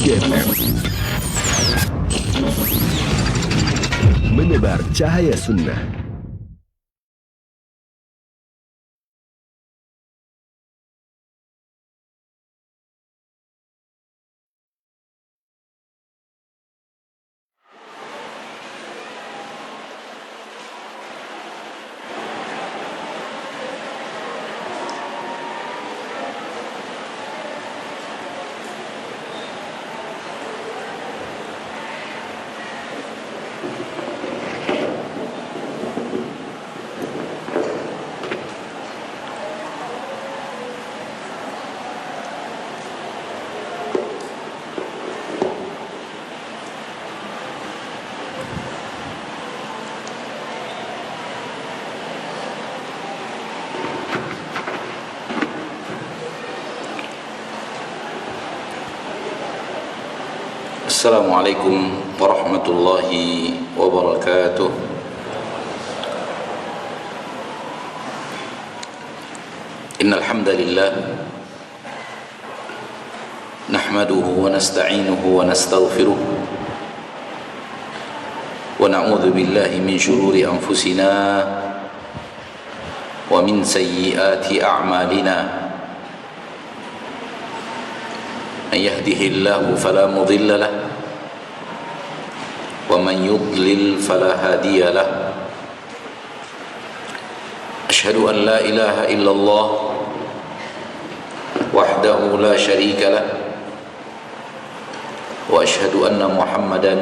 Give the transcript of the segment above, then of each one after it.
GFM, menebar cahaya sunnah. Assalamualaikum warahmatullahi wabarakatuh. Innal hamdalillah nahmaduhu wa nasta'inuhu wa nastaghfiruh wa na'udzu billahi min shururi anfusina wa min sayyiati a'malina. Man yahdihillahu fala mudilla lahu ومن يضلل فلا هادي له أشهد أن لا إله إلا الله وحده لا شريك له وأشهد أن محمدا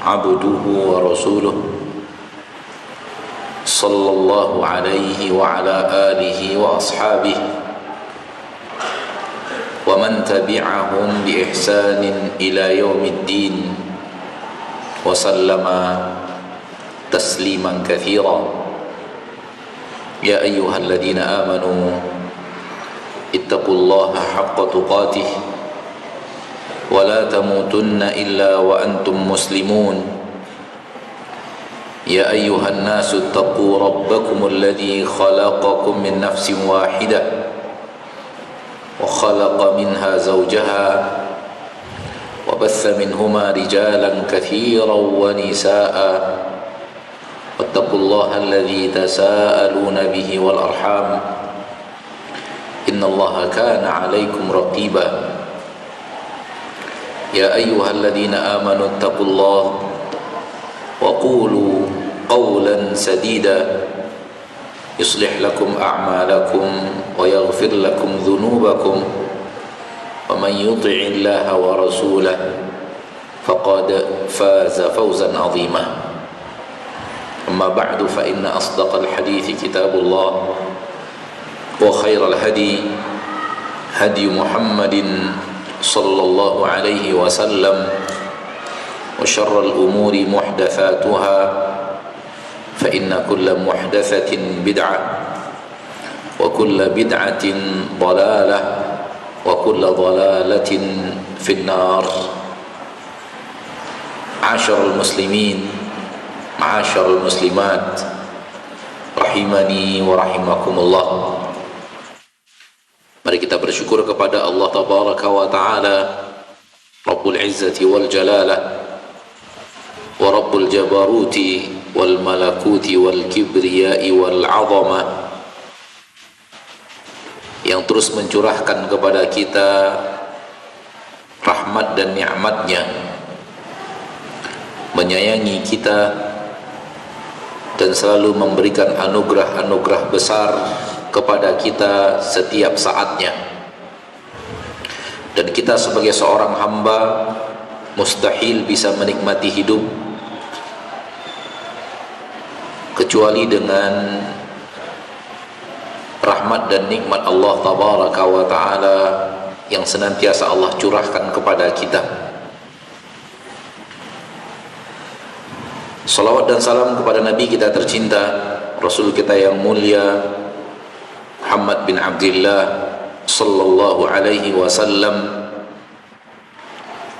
عبده ورسوله صلى الله عليه وعلى آله وأصحابه ومن تبعهم بإحسان إلى يوم الدين وسلم تسليما كثيرا. يا أيها الذين آمنوا اتقوا الله حق تقاته ولا تموتن إلا وأنتم مسلمون. يا أيها الناس اتقوا ربكم الذي خلقكم من نفس واحدة وخلق منها زوجها وبث منهما رجالا كثيرا ونساء واتقوا الله الذي تساءلون به والأرحام إن الله كان عليكم رقيبا. يا أيها الذين آمنوا اتقوا الله وقولوا قولا سديدا يصلح لكم أعمالكم ويغفر لكم ذنوبكم ومن يطع الله ورسوله فقد فاز فوزا عظيما. أما بعد فإن أصدق الحديث كتاب الله وخير الهدي هدي محمد صلى الله عليه وسلم وشر الأمور محدثاتها فإن كل محدثة بدعة وكل بدعة ضلالة وكل ضلالة في النار. معاشر المسلمين معاشر المسلمات rahimani wa rahimakumullah. Mari kita bersyukur kepada Allah tabaraka wa ta'ala, Rabbul Izzati wal Jalalah wa Rabbul Jabaruti wal Malakuti wal Kibriyai wal 'Azamah, yang terus mencurahkan kepada kita rahmat dan nikmatnya, menyayangi kita dan selalu memberikan anugerah-anugerah besar kepada kita setiap saatnya. Dan kita sebagai seorang hamba mustahil bisa menikmati hidup kecuali dengan rahmat dan nikmat Allah tabaraka wa ta'ala yang senantiasa Allah curahkan kepada kita. Salawat dan salam kepada Nabi kita tercinta, Rasul kita yang mulia Muhammad bin Abdullah sallallahu alaihi wasallam,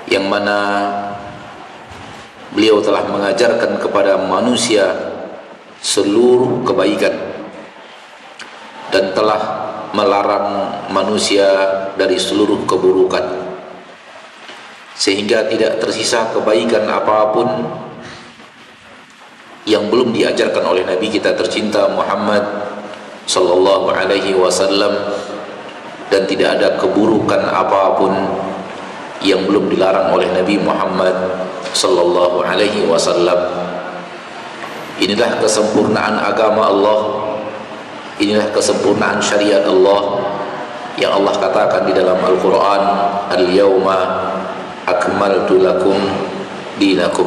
yang mana beliau telah mengajarkan kepada manusia seluruh kebaikan dan telah melarang manusia dari seluruh keburukan. sehingga tidak tersisa kebaikan apapun yang belum diajarkan oleh Nabi kita tercinta Muhammad sallallahu alaihi wasallam, dan tidak ada keburukan apapun yang belum dilarang oleh Nabi Muhammad sallallahu alaihi wasallam. Inilah kesempurnaan agama Allah, inilah kesempurnaan syariat Allah yang Allah katakan di dalam Al-Quran, Al-Yawma akmaltu lakum dinakum.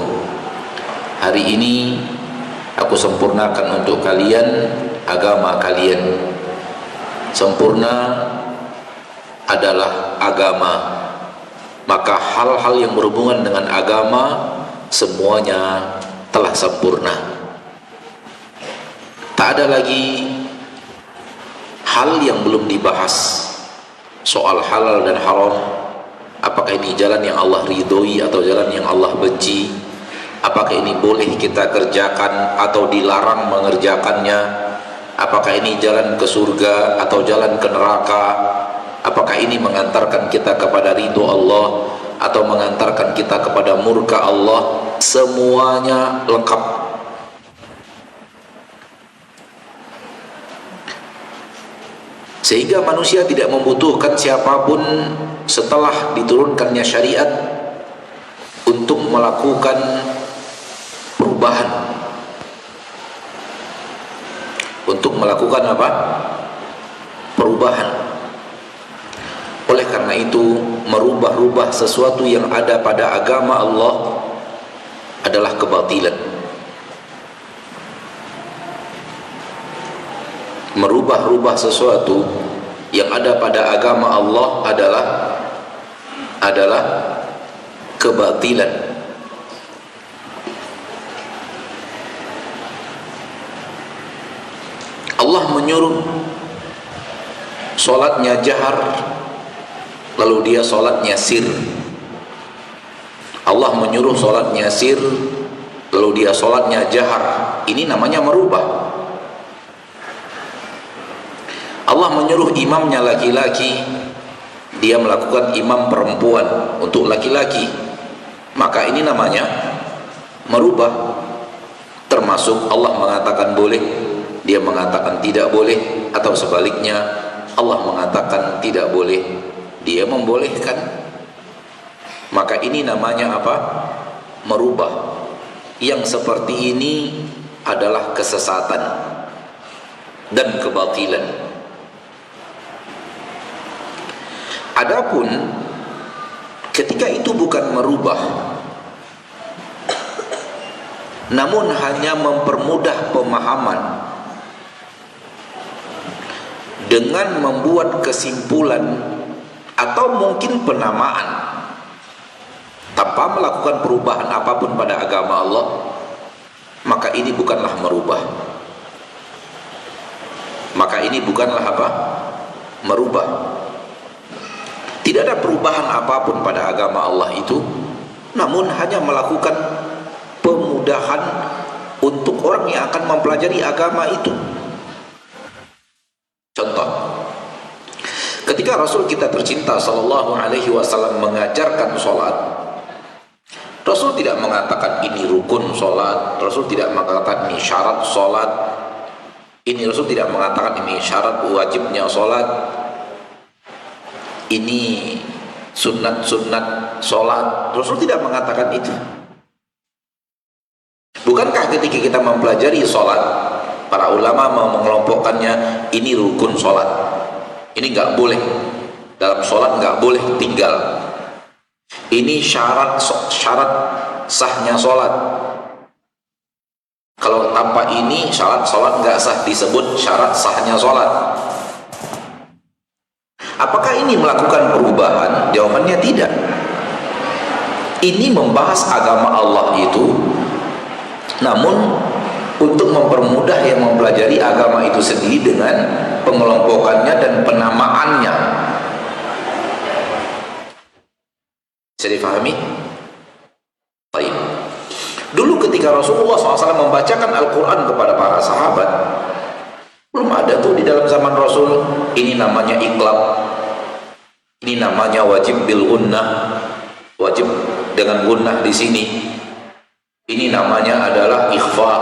Hari ini aku sempurnakan untuk kalian agama kalian. Sempurna adalah agama, maka hal-hal yang berhubungan dengan agama semuanya telah sempurna. Tak ada lagi hal yang belum dibahas. Soal halal dan haram, apakah ini jalan yang Allah ridhoi atau jalan yang Allah benci? Apakah ini boleh kita kerjakan atau dilarang mengerjakannya? Apakah ini jalan ke surga atau jalan ke neraka? Apakah ini mengantarkan kita kepada ridho Allah atau mengantarkan kita kepada murka Allah? Semuanya lengkap. Sehingga manusia tidak membutuhkan siapapun setelah diturunkannya syariat untuk melakukan perubahan. Untuk melakukan apa? Perubahan. Oleh karena itu, merubah-rubah sesuatu yang ada pada agama Allah adalah kebatilan. Merubah-rubah sesuatu yang ada pada agama Allah adalah kebatilan. Allah menyuruh solatnya jahar, lalu dia solatnya sir. Allah menyuruh solatnya sir, lalu dia solatnya jahar. Ini namanya merubah. Allah menyuruh imamnya laki-laki, dia melakukan imam perempuan untuk laki-laki, maka ini namanya merubah. Termasuk Allah mengatakan boleh, dia mengatakan tidak boleh, atau sebaliknya Allah mengatakan tidak boleh, dia membolehkan. Maka ini namanya apa? Merubah. Yang seperti ini adalah kesesatan dan kebatilan. Adapun ketika itu bukan merubah, namun hanya mempermudah pemahaman dengan membuat kesimpulan atau mungkin penamaan tanpa melakukan perubahan apapun pada agama Allah, maka ini bukanlah merubah. Maka ini bukanlah apa? Merubah. Tidak ada perubahan apapun pada agama Allah itu, namun hanya melakukan pemudahan untuk orang yang akan mempelajari agama itu. Contoh, ketika Rasul kita tercinta sallallahu alaihi wasallam mengajarkan sholat, Rasul tidak mengatakan ini rukun sholat, Rasul tidak mengatakan ini syarat sholat, Rasul tidak mengatakan ini syarat wajibnya sholat, ini sunat-sunat sholat. Rasul tidak mengatakan itu. Bukankah ketika kita mempelajari sholat, para ulama mau mengelompokkannya, ini rukun sholat, ini nggak boleh, dalam sholat nggak boleh tinggal, ini syarat sahnya sholat, kalau tanpa ini syarat sholat nggak sah, disebut syarat sahnya sholat. Apakah ini melakukan perubahan? Jawabannya tidak. Ini membahas agama Allah itu, namun untuk mempermudah yang mempelajari agama itu sendiri dengan pengelompokannya dan penamaannya. Bisa difahami? Baik. Dulu ketika Rasulullah SAW membacakan Al-Quran kepada para sahabat, belum ada tuh di dalam zaman Rasul ini namanya iqlab, ini namanya wajib bil gunnah, wajib dengan gunnah di sini. Ini namanya adalah ikhfa.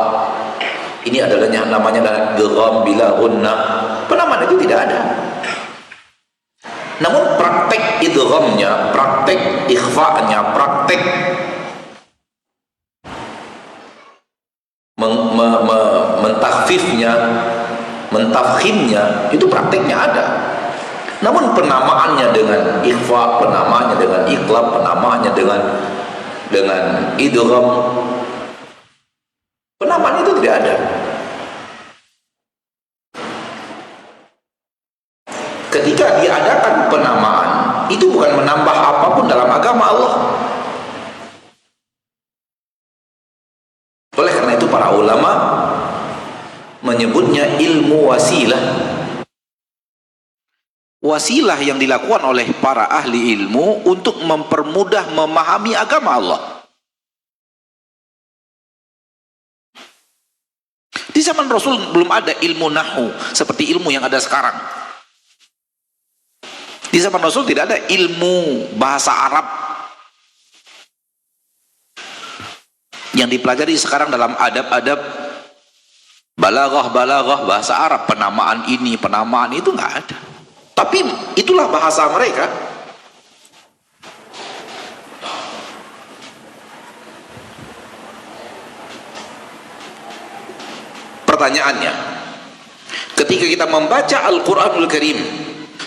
Ini adalah namanya adalah idgham bila gunnah. Penamaan itu tidak ada. Namun praktek idghamnya, praktek ikhfa'nya, praktek mentakhfifnya, mentafkhimnya, itu prakteknya ada. Namun penamaannya dengan ikhfa, penamaannya dengan iqlab, penamaannya dengan idgham, penamaan itu tidak ada. Ketika diadakan penamaan, itu bukan menambah apapun dalam agama Allah. Oleh karena itu para ulama menyebutnya ilmu wasilah. Wasilah yang dilakukan oleh para ahli ilmu untuk mempermudah memahami agama Allah. Di zaman Rasul belum ada ilmu nahwu seperti ilmu yang ada sekarang. Di zaman Rasul tidak ada ilmu bahasa Arab yang dipelajari sekarang dalam adab-adab balaghah bahasa Arab, penamaan ini, penamaan itu nggak ada. Tapi itulah bahasa mereka. Pertanyaannya, ketika kita membaca Al-Quranul Karim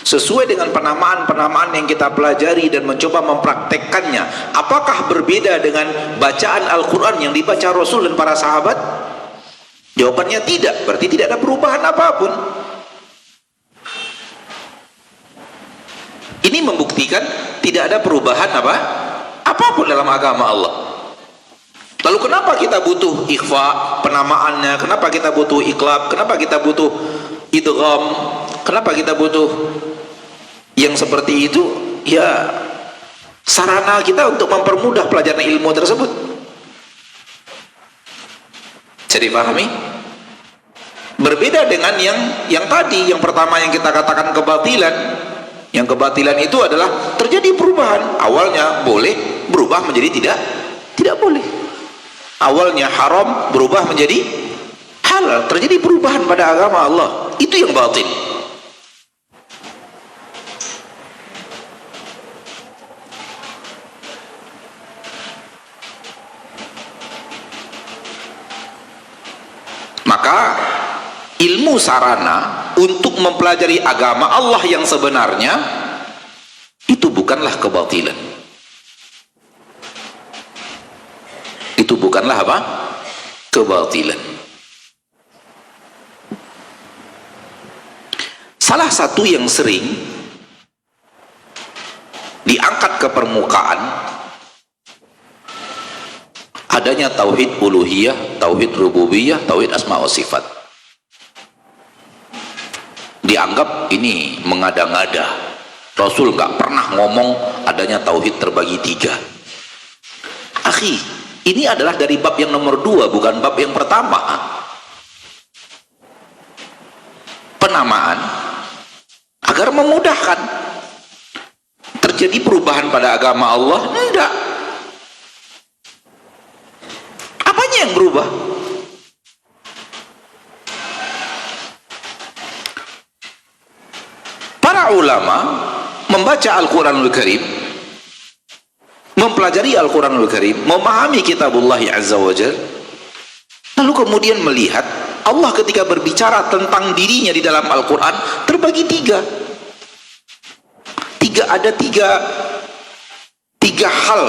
sesuai dengan penamaan-penamaan yang kita pelajari dan mencoba mempraktekkannya, apakah berbeda dengan bacaan Al-Quran yang dibaca Rasul dan para sahabat? Jawabannya tidak, berarti tidak ada perubahan apapun. Ini membuktikan tidak ada perubahan apapun dalam agama Allah. Lalu kenapa kita butuh ikhfa penamaannya? Kenapa kita butuh iqlab? Kenapa kita butuh idgham? Kenapa kita butuh yang seperti itu? Ya, sarana kita untuk mempermudah pelajaran ilmu tersebut. Jadi pahami? Berbeda dengan yang tadi, yang pertama yang kita katakan kebatilan. Yang kebatilan itu adalah terjadi perubahan. Awalnya boleh, berubah menjadi tidak boleh. Awalnya haram, berubah menjadi halal. Terjadi perubahan pada agama Allah. Itu yang batin. Maka ilmu sarana untuk mempelajari agama Allah yang sebenarnya itu bukanlah kebatilan. Itu bukanlah kebatilan. Salah satu yang sering diangkat ke permukaan adanya tauhid uluhiyah, tauhid rububiyah, tauhid asma wa sifat. Dianggap ini mengada-ngada. Rasul nggak pernah ngomong adanya tauhid terbagi 3. Akhi, ini adalah dari bab yang nomor 2, bukan bab yang pertama. Penamaan agar memudahkan. Terjadi perubahan pada agama Allah? Enggak. Apanya yang berubah? Para ulama membaca Al-Quranul Karim, mempelajari Al-Quranul Karim, memahami kitabullah Azza wa Jal, lalu kemudian melihat Allah ketika berbicara tentang dirinya di dalam Al-Quran terbagi 3. Ada tiga hal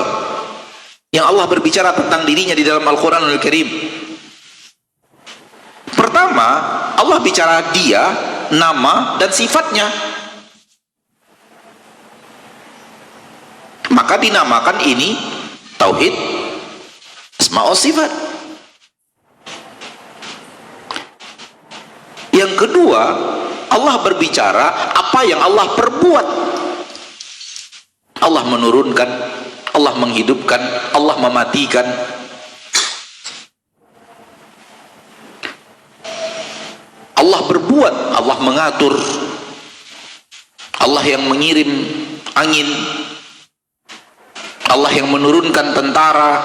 yang Allah berbicara tentang dirinya di dalam Al-Quranul Karim. Pertama, Allah bicara dia, nama dan sifatnya. Maka dinamakan ini tauhid asma wa sifat. Yang kedua, Allah berbicara apa yang Allah perbuat. Allah menurunkan, Allah menghidupkan, Allah mematikan. Allah berbuat, Allah mengatur, Allah yang mengirim angin, Allah yang menurunkan tentara,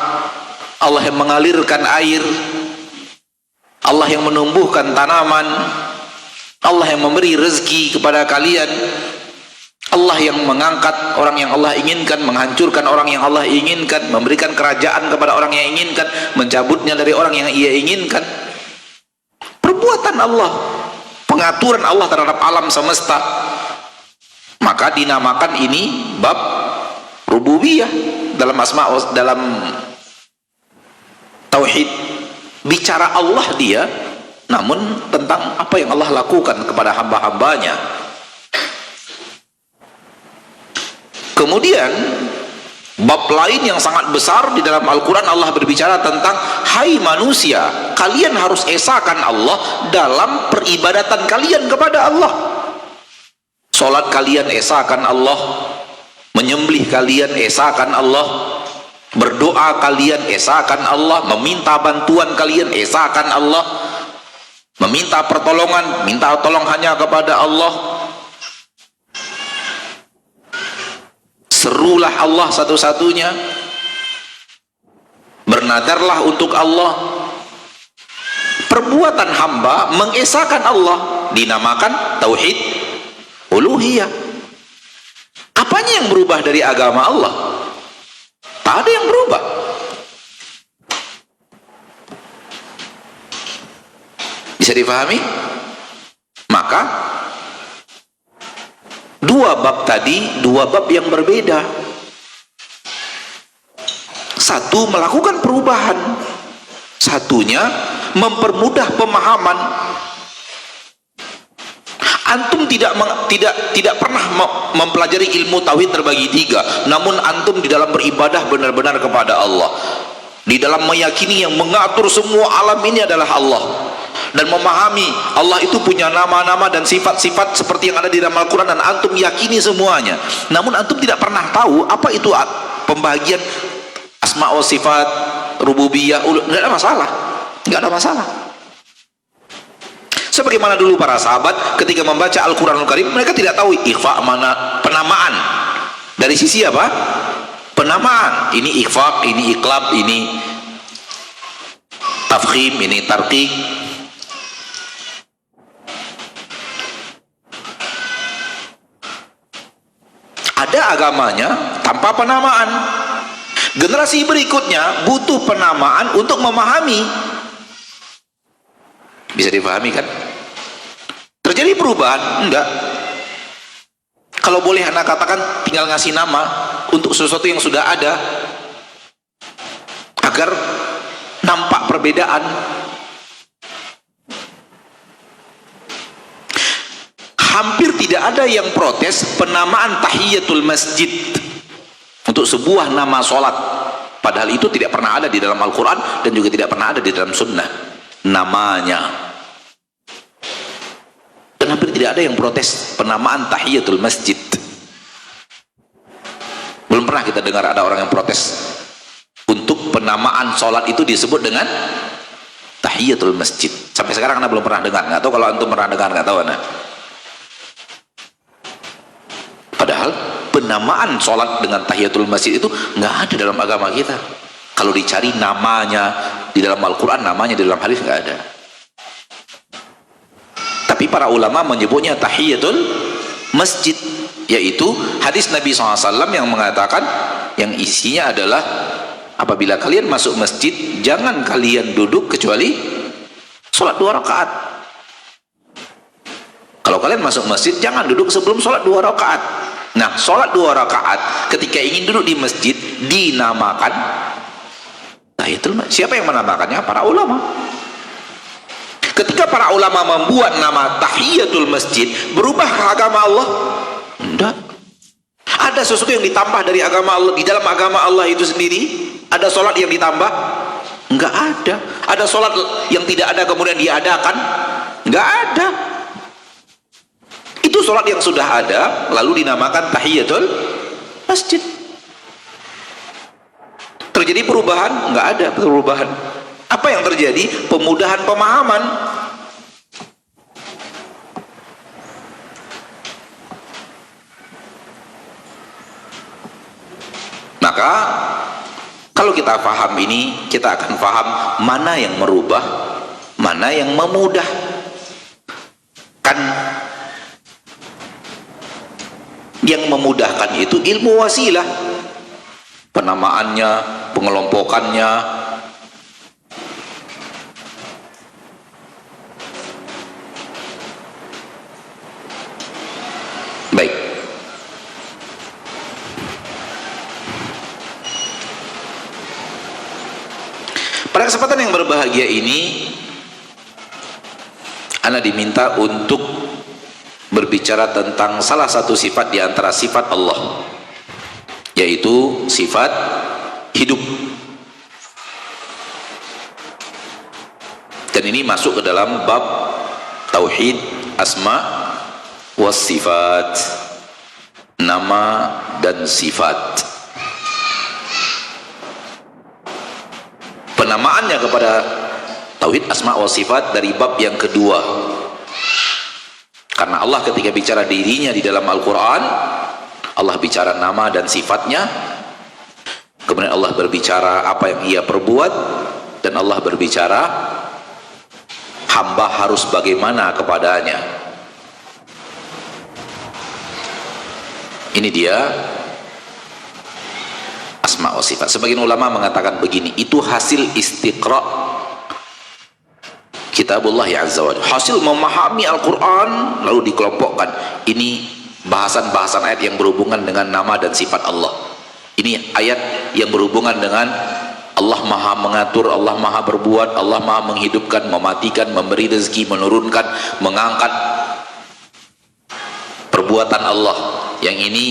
Allah yang mengalirkan air, Allah yang menumbuhkan tanaman, Allah yang memberi rezeki kepada kalian, Allah yang mengangkat orang yang Allah inginkan, menghancurkan orang yang Allah inginkan, memberikan kerajaan kepada orang yang inginkan, mencabutnya dari orang yang Ia inginkan. Perbuatan Allah, pengaturan Allah terhadap alam semesta. Maka dinamakan ini bab rububiyah dalam asma, dalam tauhid. Bicara Allah dia, namun tentang apa yang Allah lakukan kepada hamba-hambanya. Kemudian bab lain yang sangat besar di dalam Al-Quran, Allah berbicara tentang, hai manusia, kalian harus esakan Allah dalam peribadatan kalian kepada Allah. Salat kalian esakan Allah, menyembelih kalian esakan Allah, berdoa kalian esakan Allah, meminta bantuan kalian esakan Allah, meminta pertolongan, minta tolong hanya kepada Allah, serulah Allah satu-satunya, bernadarlah untuk Allah. Perbuatan hamba mengesahkan Allah dinamakan tauhid uluhiyah. Apanya yang berubah dari agama Allah? Tak ada yang berubah. Bisa difahami? Maka dua bab tadi, dua bab yang berbeda. Satu melakukan perubahan, satunya mempermudah pemahaman. Antum tidak pernah mempelajari ilmu tauhid terbagi tiga, namun antum di dalam beribadah benar-benar kepada Allah, di dalam meyakini yang mengatur semua alam ini adalah Allah, dan memahami Allah itu punya nama-nama dan sifat-sifat seperti yang ada di dalam Al-Quran, dan antum yakini semuanya. Namun antum tidak pernah tahu apa itu pembagian asma wa sifat, rububiyah. Nggak ada masalah, nggak ada masalah. Sebagaimana dulu para sahabat ketika membaca Al-Quranul Karim, mereka tidak tahu ikhfa mana penamaan. Dari sisi apa? Penamaan. Ini ikhfa, ini iklab, ini tafkhim, ini tarqiq. Ada agamanya tanpa penamaan. Generasi berikutnya butuh penamaan untuk memahami. Bisa dipahami kan? Terjadi perubahan? Enggak. Kalau boleh anak katakan, tinggal ngasih nama untuk sesuatu yang sudah ada agar nampak perbedaan. Hampir tidak ada yang protes penamaan tahiyatul masjid untuk sebuah nama sholat, padahal itu tidak pernah ada di dalam Al-Quran dan juga tidak pernah ada di dalam sunnah namanya. Dan hampir tidak ada yang protes penamaan tahiyatul masjid. Belum pernah kita dengar ada orang yang protes untuk penamaan sholat itu disebut dengan tahiyatul masjid. Sampai sekarang anda belum pernah dengar. Nggak tahu kalau antum pernah dengar, nggak tahu anda. Padahal penamaan sholat dengan tahiyatul masjid itu nggak ada dalam agama kita. Kalau dicari namanya di dalam Al-Quran, namanya di dalam hadis nggak ada. Tapi para ulama menyebutnya tahiyatul masjid, yaitu hadis Nabi SAW yang mengatakan, yang isinya adalah apabila kalian masuk masjid, jangan kalian duduk kecuali sholat 2 rakaat. Kalau kalian masuk masjid, jangan duduk sebelum sholat 2 rakaat. Nah, sholat 2 rakaat ketika ingin duduk di masjid dinamakan tahiyatul masjid. Siapa yang menamakannya? Para ulama. Ketika para ulama membuat nama tahiyatul masjid, berubah ke agama Allah? Enggak. Ada sesuatu yang ditambah dari agama Allah, di dalam agama Allah itu sendiri? Ada sholat yang ditambah? Enggak ada. Ada sholat yang tidak ada kemudian diadakan? Enggak ada. Itu sholat yang sudah ada lalu dinamakan tahiyatul masjid. Terjadi perubahan? Enggak ada perubahan. Apa yang terjadi? Pemudahan pemahaman. Maka Kalau kita paham ini, kita akan paham mana yang merubah, mana yang memudahkan. Yang memudahkan itu ilmu wasilah, penamaannya, pengelompokannya. Baik. Pada kesempatan yang berbahagia ini, Ana diminta untuk berbicara tentang salah satu sifat di antara sifat Allah, yaitu sifat hidup. Dan ini masuk ke dalam bab tauhid asma was sifat, nama dan sifat. Penamaannya kepada tauhid asma was sifat dari bab yang kedua. Karena Allah ketika bicara dirinya di dalam Al-Quran, Allah bicara nama dan sifatnya, kemudian Allah berbicara apa yang ia perbuat, dan Allah berbicara hamba harus bagaimana kepadanya. Ini dia asma wa sifat. Sebagian ulama mengatakan begini, itu hasil istiqra Kitabullah Azza wa Jalla, hasil memahami Al-Quran lalu dikelompokkan. Ini bahasan-bahasan ayat yang berhubungan dengan nama dan sifat Allah. Ini ayat yang berhubungan dengan Allah maha mengatur, Allah maha berbuat, Allah maha menghidupkan, mematikan, memberi rezeki, menurunkan, mengangkat. Perbuatan Allah. Yang ini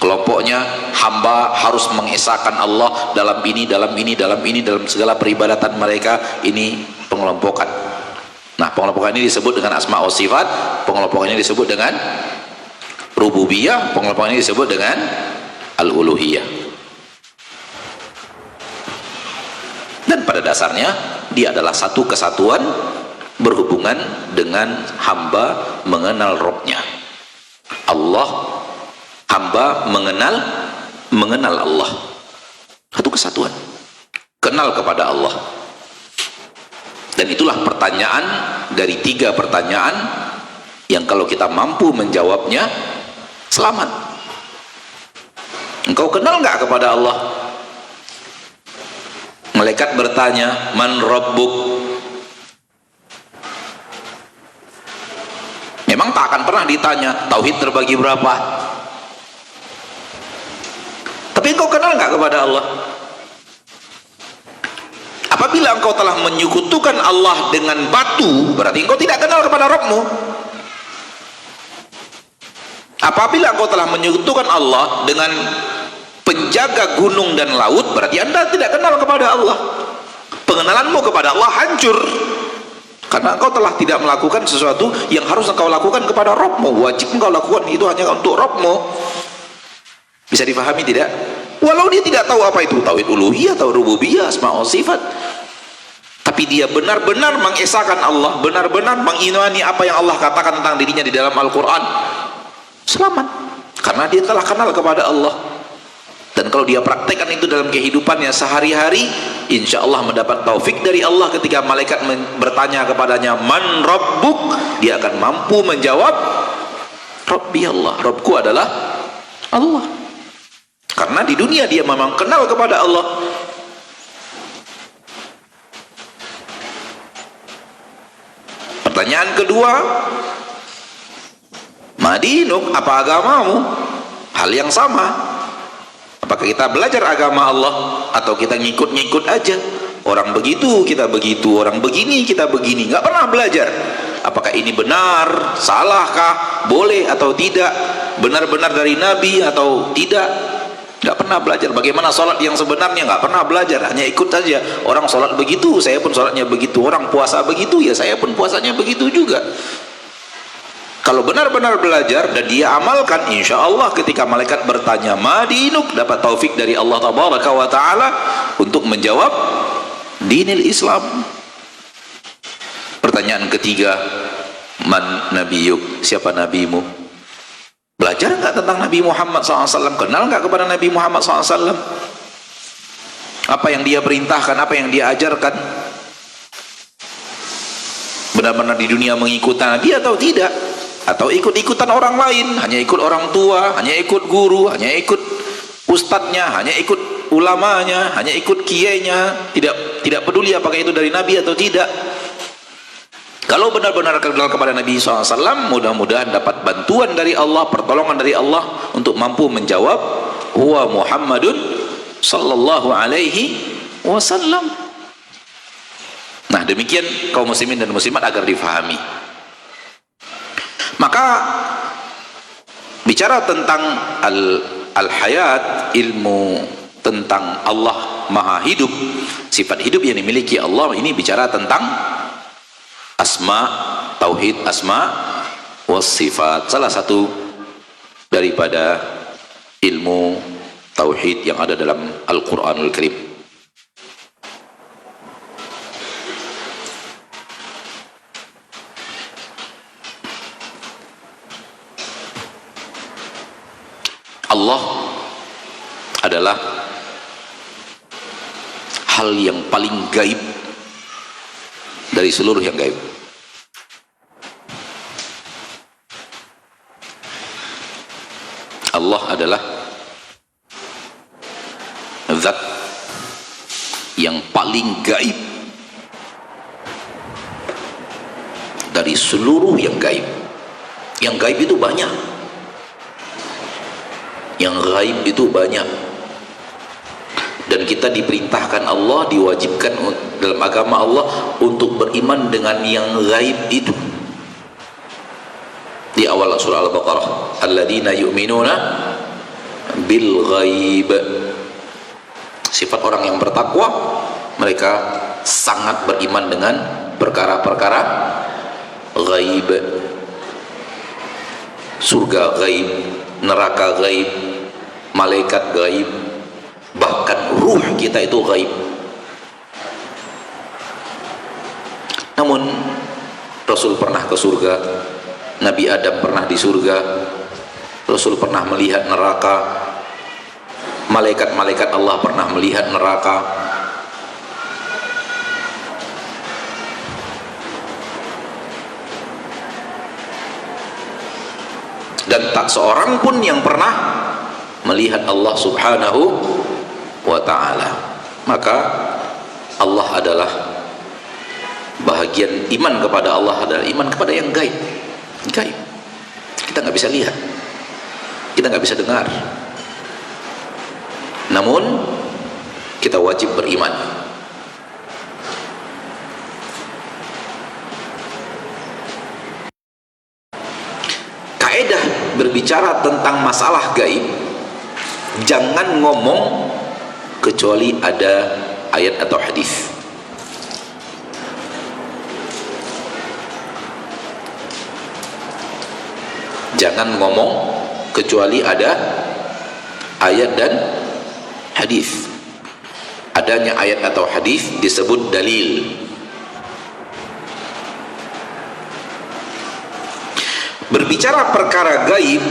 kelompoknya hamba harus mengesahkan Allah dalam ini, dalam ini, dalam ini, dalam segala peribadatan mereka. Ini pengelompokan. Nah, pengelompokan ini disebut dengan asma wa sifat, pengelompokan ini disebut dengan rububiyah, pengelompokan ini disebut dengan al-uluhiyah. Dan pada dasarnya dia adalah satu kesatuan berhubungan dengan hamba mengenal Rabb-nya. Allah, hamba mengenal Allah. Satu kesatuan. Kenal kepada Allah. Dan itulah pertanyaan dari 3 pertanyaan yang kalau kita mampu menjawabnya, selamat. Engkau kenal nggak kepada Allah? Malaikat bertanya, man rabbuk? Memang tak akan pernah ditanya tauhid terbagi berapa. Tapi engkau kenal nggak kepada Allah? Apabila engkau telah menyekutukan Allah dengan batu, berarti engkau tidak kenal kepada Rabbmu. Apabila engkau telah menyekutukan Allah dengan penjaga gunung dan laut, berarti anda tidak kenal kepada Allah. Pengenalanmu kepada Allah hancur, karena engkau telah tidak melakukan sesuatu yang harus engkau lakukan kepada Rabbmu. Wajib engkau lakukan itu hanya untuk Rabbmu. Bisa difahami tidak? Walau dia tidak tahu apa itu tauhid uluhiyah atau rububiyah, asma wa sifat, tapi dia benar-benar mengesahkan Allah, benar-benar mengimani apa yang Allah katakan tentang dirinya di dalam Al-Quran, selamat, karena dia telah kenal kepada Allah. Dan kalau dia praktekkan itu dalam kehidupannya sehari-hari, insya Allah mendapat taufik dari Allah. Ketika malaikat bertanya kepadanya, man rabbuk, dia akan mampu menjawab, Rabbi Allah, Rabbku adalah Allah. Karena di dunia dia memang kenal kepada Allah. Pertanyaan kedua, madinuk, apa agamamu? Hal yang sama. Apakah kita belajar agama Allah atau kita ngikut-ngikut aja? Orang begitu, kita begitu. Orang begini, kita begini. Nggak pernah belajar. Apakah ini benar? Salahkah? Boleh atau tidak? Benar-benar dari Nabi atau tidak? Nggak pernah belajar. Bagaimana sholat yang sebenarnya? Nggak pernah belajar, hanya ikut saja. Orang sholat begitu, saya pun sholatnya begitu. Orang puasa begitu, ya saya pun puasanya begitu juga. Kalau benar-benar belajar dan dia amalkan, insya Allah ketika malaikat bertanya madinuk, dapat taufik dari Allah tabaraka wa ta'ala untuk menjawab dinil Islam. Pertanyaan ketiga, man nabiyuk, siapa nabimu? Belajar nggak tentang Nabi Muhammad SAW? Kenal nggak kepada Nabi Muhammad SAW? Apa yang dia perintahkan, apa yang dia ajarkan, benar-benar di dunia mengikuti Nabi atau tidak, atau ikut-ikutan orang lain, hanya ikut orang tua, hanya ikut guru, hanya ikut ustadznya, hanya ikut ulamanya, hanya ikut kiainya, tidak peduli apakah itu dari Nabi atau tidak. Kalau benar-benar kenal kepada Nabi SAW, mudah-mudahan dapat bantuan dari Allah, pertolongan dari Allah untuk mampu menjawab huwa Muhammadun sallallahu alaihi wasallam. Nah, demikian kaum muslimin dan muslimat agar difahami. Maka bicara tentang al-hayat, ilmu tentang Allah Maha Hidup, sifat hidup yang dimiliki Allah, ini bicara tentang asma, tauhid asma was sifat, salah satu daripada ilmu tauhid yang ada dalam Al-Qur'anul Karim. Allah adalah hal yang paling gaib dari seluruh yang gaib. Allah adalah zat yang paling gaib dari seluruh yang gaib. Yang gaib itu banyak. Yang gaib itu banyak. Dan kita diperintahkan Allah, diwajibkan dalam agama Allah untuk beriman dengan yang gaib itu. Di awal surah Al-Baqarah, alladzina yu'minuna bil ghaib. Sifat orang yang bertakwa, mereka sangat beriman dengan perkara-perkara gaib. Surga gaib, neraka gaib, malaikat gaib, bahkan ruh kita itu gaib. Namun Rasul pernah ke surga, Nabi Adam pernah di surga, Rasul pernah melihat neraka, malaikat-malaikat Allah pernah melihat neraka. Dan tak seorang pun yang pernah melihat Allah Subhanahu wa ta'ala. Maka Allah adalah bahagian iman kepada Allah, adalah iman kepada yang gaib. Gaib, kita nggak bisa lihat, kita nggak bisa dengar, namun kita wajib beriman. Kaidah berbicara tentang masalah gaib, jangan ngomong kecuali ada ayat atau hadis. Jangan ngomong kecuali ada ayat dan hadis. Adanya ayat atau hadis disebut dalil. Berbicara perkara gaib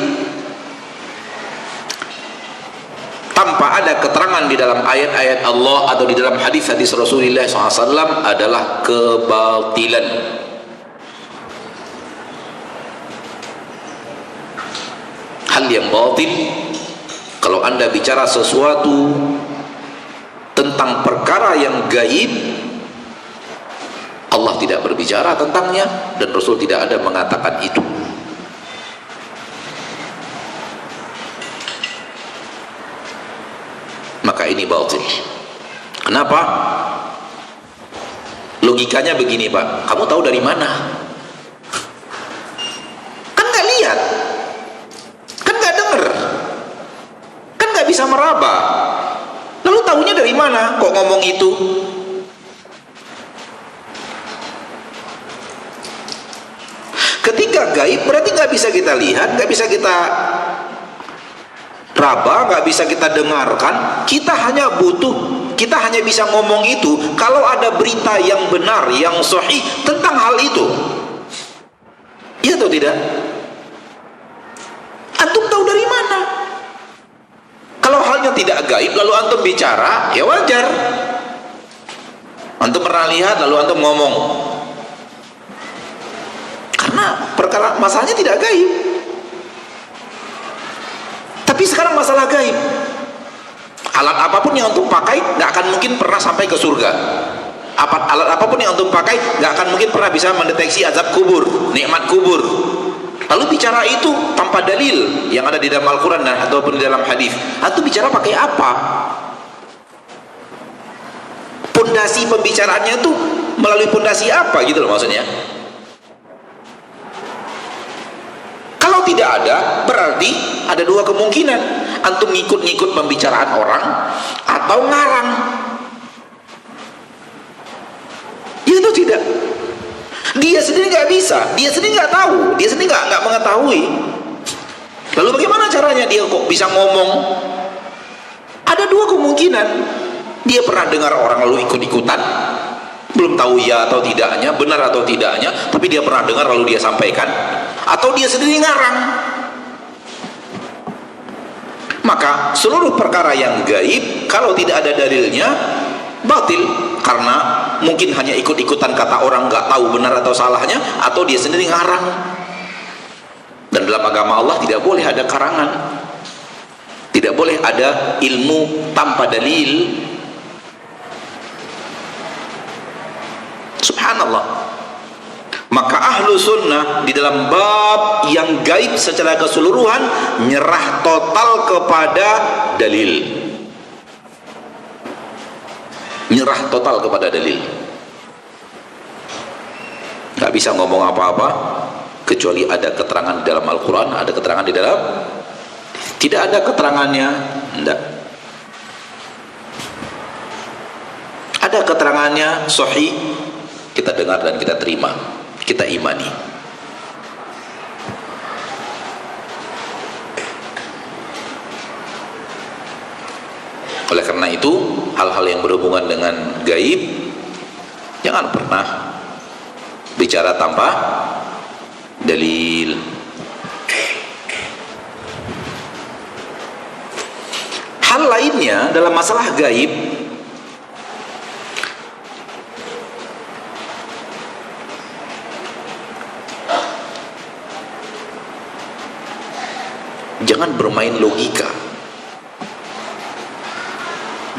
tanpa ada keterangan di dalam ayat-ayat Allah atau di dalam hadis-hadis Rasulullah SAW adalah kebatilan. Hal yang batil. Kalau anda bicara sesuatu tentang perkara yang gaib, Allah tidak berbicara tentangnya dan Rasul tidak ada mengatakan itu. Maka ini batil. Kenapa? Logikanya begini, Pak, kamu tahu dari mana? Kan nggak lihat, kan nggak dengar, kan nggak bisa meraba, lalu tahunya dari mana kok ngomong itu? Ketika gaib berarti nggak bisa kita lihat, nggak bisa kita raba, nggak bisa kita dengarkan. Kita hanya bisa ngomong itu kalau ada berita yang benar, yang sahih tentang hal itu. Iya atau tidak? Antum tahu dari mana? Kalau halnya tidak gaib lalu antum bicara, ya wajar. Antum pernah lihat lalu antum ngomong, karena perkara masalahnya tidak gaib. Tapi sekarang masalah gaib, alat apapun yang antum pakai nggak akan mungkin pernah sampai ke surga. Alat apapun yang antum pakai nggak akan mungkin pernah bisa mendeteksi azab kubur, nikmat kubur. Lalu bicara itu tanpa dalil yang ada di dalam Al-Quran dan ataupun di dalam hadis. Antum bicara pakai apa? Pondasi pembicaraannya itu melalui pondasi apa gitu loh maksudnya. Kalau tidak ada, berarti ada dua kemungkinan. Antum ngikut-ngikut pembicaraan orang atau ngarang. Itu tidak. Dia sendiri nggak bisa, dia sendiri nggak tahu, dia sendiri nggak mengetahui. Lalu bagaimana caranya dia kok bisa ngomong? Ada dua kemungkinan. Dia pernah dengar orang lalu ikut-ikutan, belum tahu ya atau tidaknya, benar atau tidaknya, tapi dia pernah dengar lalu dia sampaikan, atau dia sendiri ngarang. Maka seluruh perkara yang gaib kalau tidak ada dalilnya batil, karena mungkin hanya ikut-ikutan kata orang, nggak tahu benar atau salahnya, atau dia sendiri ngarang. Dan dalam agama Allah tidak boleh ada karangan, tidak boleh ada ilmu tanpa dalil. Subhanallah. Maka ahlu sunnah di dalam bab yang gaib secara keseluruhan nyerah total kepada dalil, nyerah total kepada dalil. Gak bisa ngomong apa-apa kecuali ada keterangan di dalam Al-Quran, ada keterangan di dalam, tidak ada keterangannya, enggak. Ada keterangannya sahih, kita dengar dan kita terima, kita imani. Oleh karena itu, hal-hal yang berhubungan dengan gaib jangan pernah bicara tanpa dalil. Hal lainnya dalam masalah gaib, jangan bermain logika.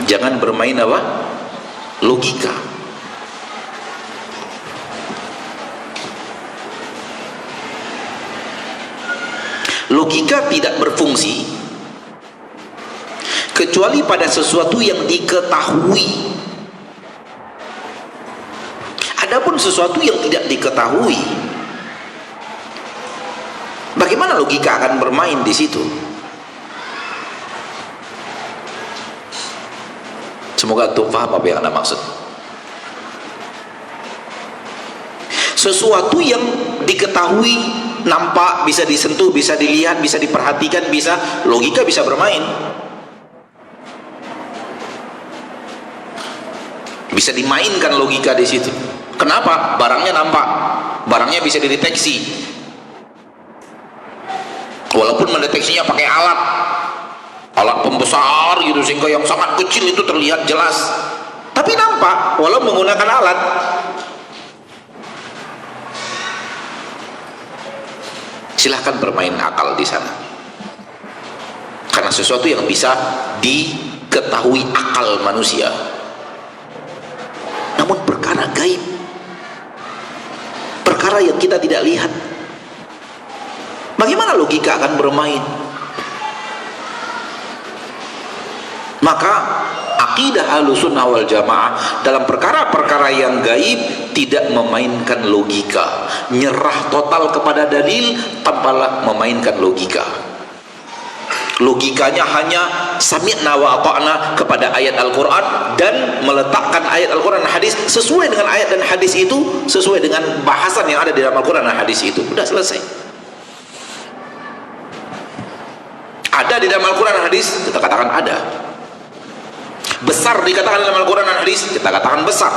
Jangan bermain apa? Logika. Logika tidak berfungsi kecuali pada sesuatu yang diketahui. Adapun sesuatu yang tidak diketahui, bagaimana logika akan bermain di situ? Semoga antum paham apa yang Anda maksud. Sesuatu yang diketahui, nampak, bisa disentuh, bisa dilihat, bisa diperhatikan, bisa, logika bisa bermain. Bisa dimainkan logika di situ. Kenapa? Barangnya nampak, barangnya bisa dideteksi. Walaupun mendeteksinya pakai alat pembesar gitu, sehingga yang sangat kecil itu terlihat jelas, tapi nampak walau menggunakan alat. Silahkan bermain akal di sana, karena sesuatu yang bisa diketahui akal manusia. Namun perkara gaib, perkara yang kita tidak lihat, bagaimana logika akan bermain? Maka akidah Ahlussunnah wal Jamaah dalam perkara-perkara yang gaib tidak memainkan logika, nyerah total kepada dalil tanpa memainkan logika. Logikanya hanya sami'na wa ata'na kepada ayat Al-Quran, dan meletakkan ayat Al-Quran dan hadis sesuai dengan ayat dan hadis itu, sesuai dengan bahasan yang ada di dalam Al-Quran dan hadis itu. Sudah selesai. Ada di dalam Al-Quran dan hadis, kita katakan ada. Besar dikatakan dalam Al-Quran dan hadis, kita katakan besar.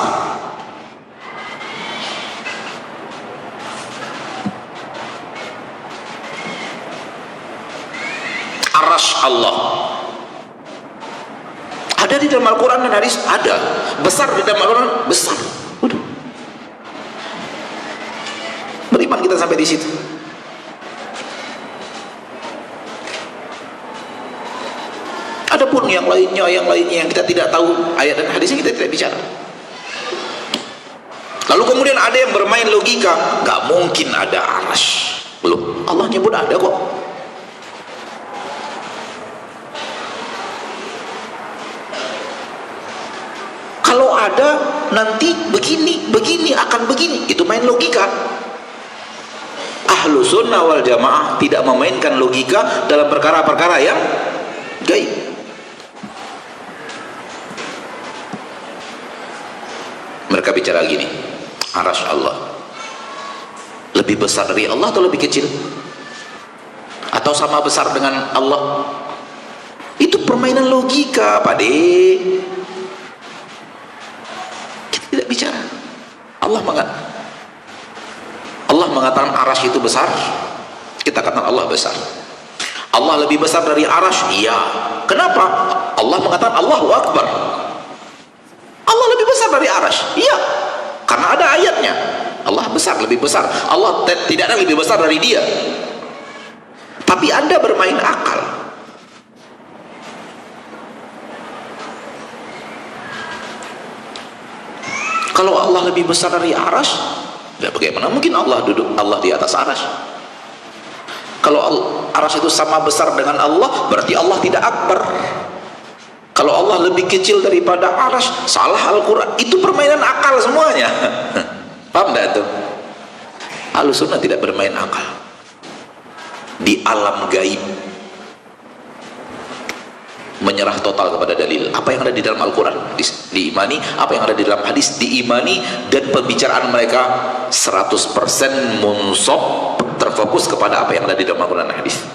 Arasy Allah, Ada di dalam Al-Quran dan hadis? Ada. Besar di dalam Al-Quran? Besar. Udah. Beriman kita sampai di situ. Adapun yang lainnya yang kita tidak tahu ayat dan hadisnya, kita tidak bicara. Lalu kemudian ada yang bermain logika, nggak mungkin ada arasy. Belum, Allah nyebut ada kok. Kalau ada nanti begini akan begini, itu main logika. Ahlu sunnah wal jamaah tidak memainkan logika dalam perkara-perkara yang gaib. Mereka bicara gini, arasy Allah lebih besar dari Allah atau lebih kecil? Atau sama besar dengan Allah? Itu permainan logika, Pak De. Kita tidak bicara. Allah mengatakan arasy itu besar, kita katakan Allah besar. Allah lebih besar dari arasy? Iya. Kenapa? Allah mengatakan Allahu Akbar. Allah lebih besar dari arasy? Iya. Karena ada ayatnya. Allah besar, lebih besar. Allah tidak ada lebih besar dari dia. Tapi Anda bermain akal. Kalau Allah lebih besar dari arasy, ya bagaimana mungkin Allah di atas arasy? Kalau arasy itu sama besar dengan Allah, berarti Allah tidak akbar. Kalau Allah lebih kecil daripada arasy, salah Al-Quran. Itu permainan akal semuanya. Paham tidak itu? Ahlus sunnah tidak bermain akal di alam gaib, menyerah total kepada dalil. Apa yang ada di dalam Al-Quran diimani, apa yang ada di dalam hadis diimani, dan pembicaraan mereka 100% munsab, terfokus kepada apa yang ada di dalam Al-Quran dan hadis.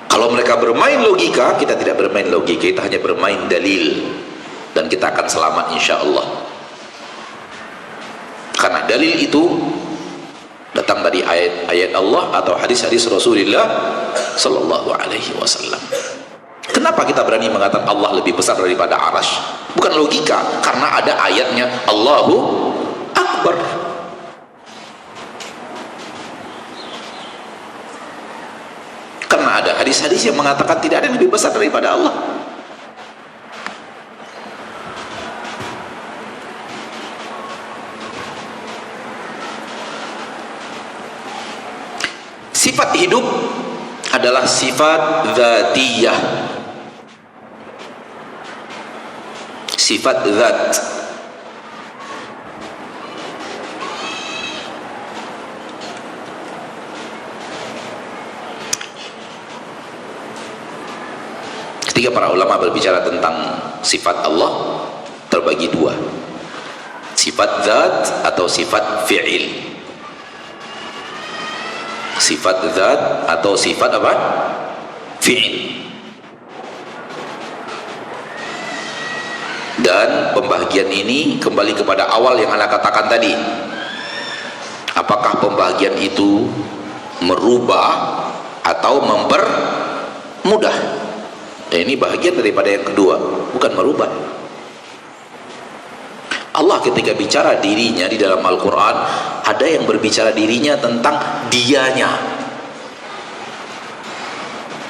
Kalau mereka bermain logika, kita tidak bermain logika, kita hanya bermain dalil, dan kita akan selamat insya Allah. Karena dalil itu datang dari ayat-ayat Allah atau hadis-hadis Rasulullah Sallallahu Alaihi Wasallam. Kenapa kita berani mengatakan Allah lebih besar daripada arasy? Bukan logika, karena ada ayatnya Allahu Akbar. Karena ada hadis-hadis yang mengatakan tidak ada yang lebih besar daripada Allah. Sifat hidup adalah sifat dzatiyah, sifat zat. Ketika para ulama berbicara tentang sifat Allah, terbagi dua, sifat zat atau sifat fi'il. Sifat zat atau sifat apa? Fi'il. Dan pembagian ini kembali kepada awal yang Anda katakan tadi. Apakah pembagian itu merubah atau mempermudah? Ini bagian daripada yang kedua, bukan merubah. Allah ketika bicara dirinya di dalam Al-Quran, ada yang berbicara dirinya tentang dianya,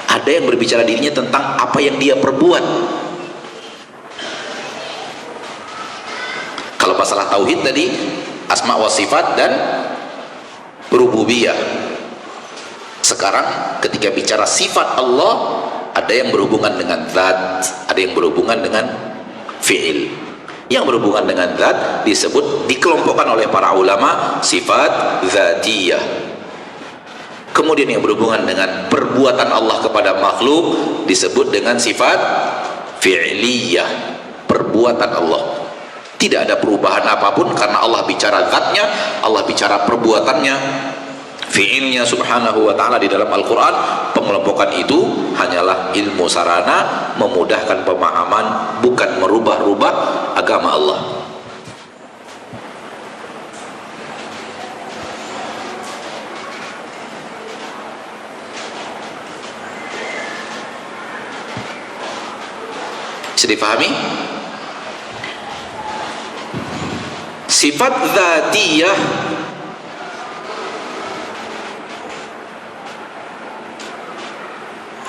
ada yang berbicara dirinya tentang apa yang dia perbuat. Kalau masalah tauhid tadi, asma wa sifat dan rububiyah. Sekarang ketika bicara sifat Allah, ada yang berhubungan dengan zat, ada yang berhubungan dengan fi'il. Yang berhubungan dengan zat disebut, dikelompokkan oleh para ulama, sifat zatiyah. Kemudian yang berhubungan dengan perbuatan Allah kepada makhluk disebut dengan sifat fi'liyah, perbuatan Allah. Tidak ada perubahan apapun karena Allah bicara zatnya, Allah bicara perbuatannya, fi'ilnya subhanahu wa ta'ala di dalam Al-Quran. Pengelompokan itu hanyalah ilmu sarana, memudahkan pemahaman, bukan merubah-rubah agama Allah. Bisa difahami? Sifat dzatiyah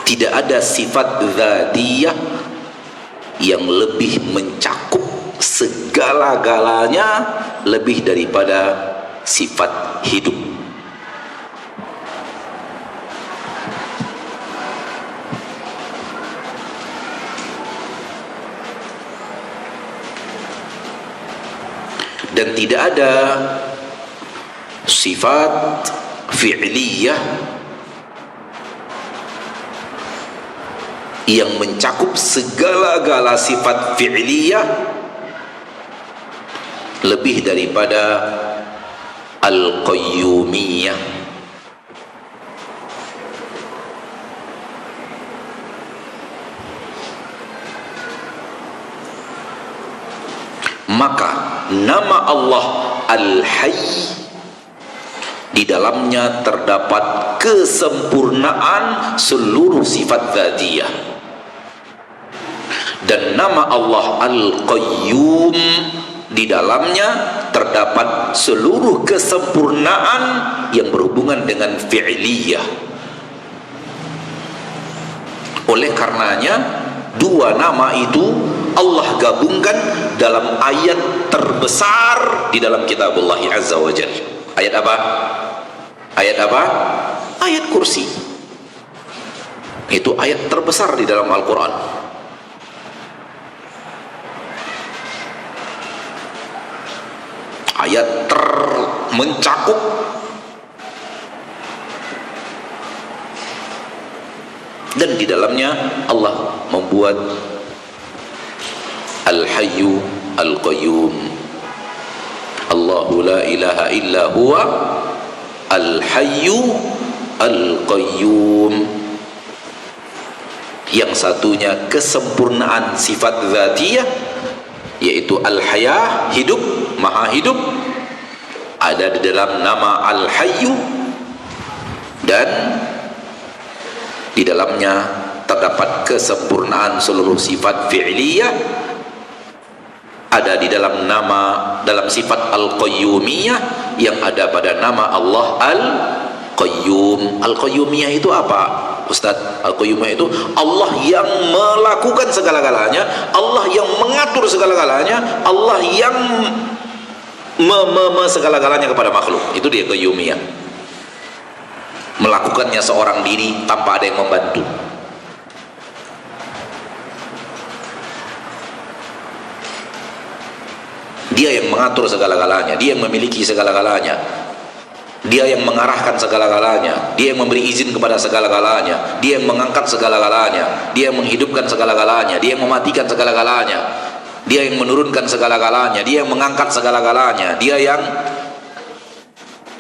tidak ada sifat dzatiyah yang lebih mencakup segala-galanya lebih daripada sifat hidup. Dan tidak ada sifat fi'liyah yang mencakup segala-gala sifat fi'liyah lebih daripada al-qayyumiyah. Maka nama Allah Al-Hayy di dalamnya terdapat kesempurnaan seluruh sifat dzatiyah, dan nama Allah Al-Qayyum di dalamnya terdapat seluruh kesempurnaan yang berhubungan dengan fi'liyah. Oleh karenanya dua nama itu Allah gabungkan dalam ayat terbesar di dalam kitabullah azza wa jalla. Ayat apa? Ayat apa? Ayat kursi. Itu ayat terbesar di dalam Al-Quran. Ayat mencakup dan di dalamnya Allah membuat Al-Hayyu Al-Qayyum. Allahu la ilaha illa huwa Al-Hayyu Al-Qayyum. Yang satunya kesempurnaan sifat dzatiyah, yaitu Al-Hayah, hidup, maha hidup, ada di dalam nama Al-Hayyu, dan di dalamnya terdapat kesempurnaan seluruh sifat fi'liyah, ada di dalam nama, dalam sifat Al-Qayyumiyah yang ada pada nama Allah Al-Qayyum. Al-Qayyumiyah itu apa, Ustaz? Al-Qayyumiyah itu Allah yang melakukan segala-galanya, Allah yang mengatur segala-galanya, Allah yang segala-galanya kepada makhluk. Itu dia Qayyumiyah. Melakukannya seorang diri tanpa ada yang membantu. Dia yang mengatur segala-galanya, dia yang memiliki segala-galanya, dia yang mengarahkan segala-galanya, dia yang memberi izin kepada segala-galanya, dia yang mengangkat segala-galanya, dia yang menghidupkan segala-galanya, dia yang mematikan segala-galanya, dia yang menurunkan segala-galanya, dia yang mengangkat segala-galanya, dia yang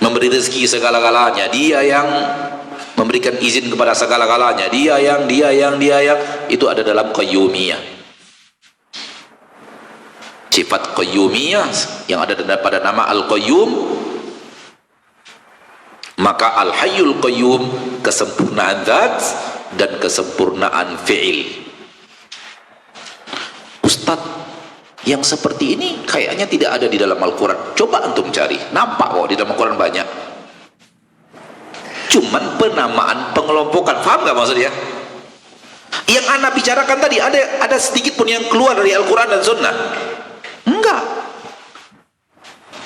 memberi rezeki segala-galanya, dia yang memberikan izin kepada segala-galanya, dia yang itu ada dalam Qayyumiyah. Sifat Qayyumiyah yang ada pada nama Al-Qayyum. Maka Al-Hayyul Qayyum, kesempurnaan zat dan kesempurnaan fi'il. Ustaz, yang seperti ini kayaknya tidak ada di dalam Al-Quran. Coba antum cari, nampak kok di dalam Al-Quran banyak. Cuman penamaan, pengelompokan, paham gak maksudnya? Yang Anda bicarakan tadi ada sedikit pun yang keluar dari Al-Quran dan Sunnah? Enggak.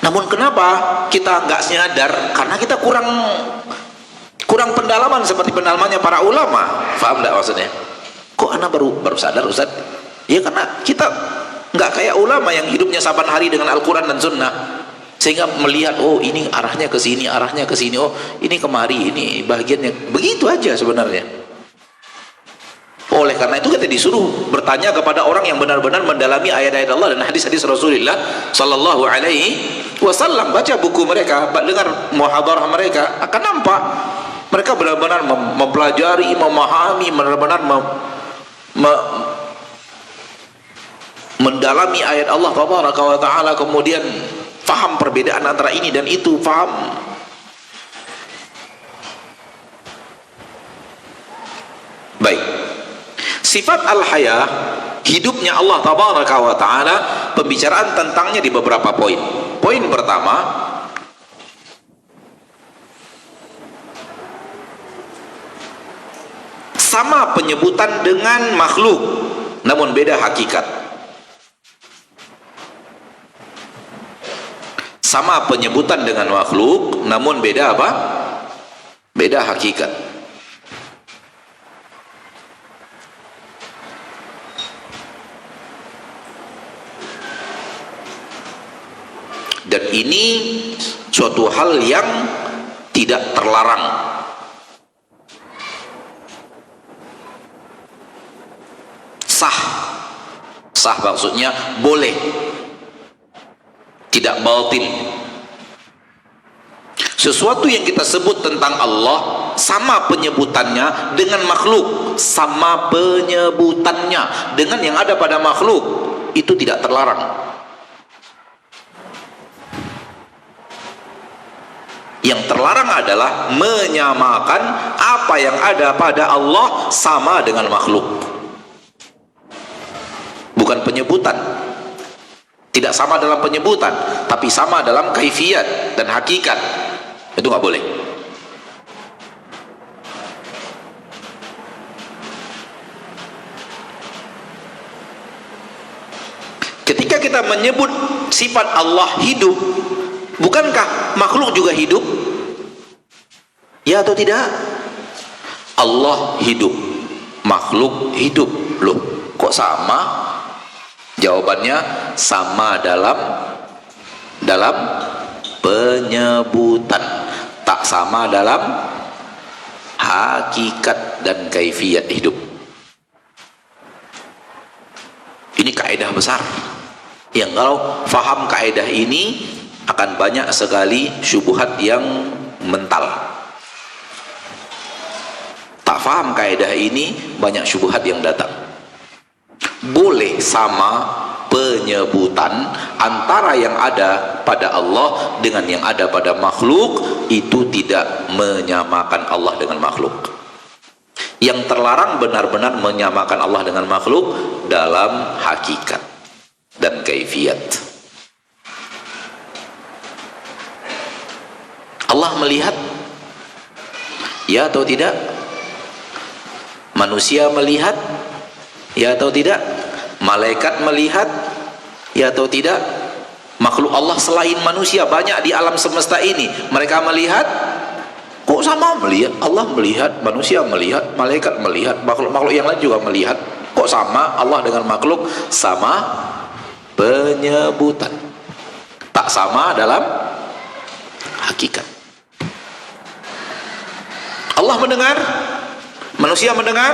Namun kenapa kita enggak nyadar? Karena kita kurang pendalaman seperti pendalamannya para ulama. Paham enggak maksudnya? Kok Anda baru sadar, Ustaz? Ya karena kita enggak kayak ulama yang hidupnya saban hari dengan Al-Quran dan Sunnah, sehingga melihat, oh ini arahnya ke sini, arahnya ke sini, oh ini kemari, ini bagiannya. Begitu aja sebenarnya. Oleh karena itu kita disuruh bertanya kepada orang yang benar-benar mendalami ayat-ayat Allah dan hadis-hadis Rasulullah sallallahu alaihi wasallam. Baca buku mereka, dengar muhadarah mereka, akan nampak mereka benar-benar mempelajari, memahami, benar-benar mendalami ayat Allah tabaraka wa taala, kemudian faham perbedaan antara ini dan itu, faham. Baik. Sifat al-haya hidupnya Allah tabaraka wa taala, pembicaraan tentangnya di beberapa poin. Poin pertama, sama penyebutan dengan makhluk namun beda hakikat. Sama penyebutan dengan makhluk namun beda apa? Beda hakikat. Dan ini suatu hal yang tidak terlarang. Sah maksudnya boleh, tidak batil. Sesuatu yang kita sebut tentang Allah sama penyebutannya dengan makhluk, sama penyebutannya dengan yang ada pada makhluk, itu tidak terlarang. Yang terlarang adalah menyamakan apa yang ada pada Allah sama dengan makhluk. Bukan penyebutan, tidak sama dalam penyebutan, tapi sama dalam kaifiyat dan hakikat. Itu nggak boleh. Ketika kita menyebut sifat Allah hidup, bukankah makhluk juga hidup? Ya atau tidak? Allah hidup, makhluk hidup. Loh, kok sama? Jawabannya sama dalam penyebutan, tak sama dalam hakikat dan kaifiyat hidup. Ini kaidah besar yang kalau faham kaidah ini akan banyak sekali syubhat yang mental. Tak faham kaidah ini banyak syubhat yang datang. Boleh sama penyebutan antara yang ada pada Allah dengan yang ada pada makhluk, itu tidak menyamakan Allah dengan makhluk. Yang terlarang benar-benar menyamakan Allah dengan makhluk dalam hakikat dan kaifiyat. Allah melihat, ya atau tidak? Manusia melihat, ya atau tidak? Malaikat melihat, ya atau tidak? Makhluk Allah selain manusia banyak di alam semesta ini, mereka melihat. Kok sama melihat? Allah melihat, manusia melihat, malaikat melihat, makhluk-makhluk yang lain juga melihat. Kok sama Allah dengan makhluk? Sama penyebutan, tak sama dalam hakikat. Allah mendengar, manusia mendengar,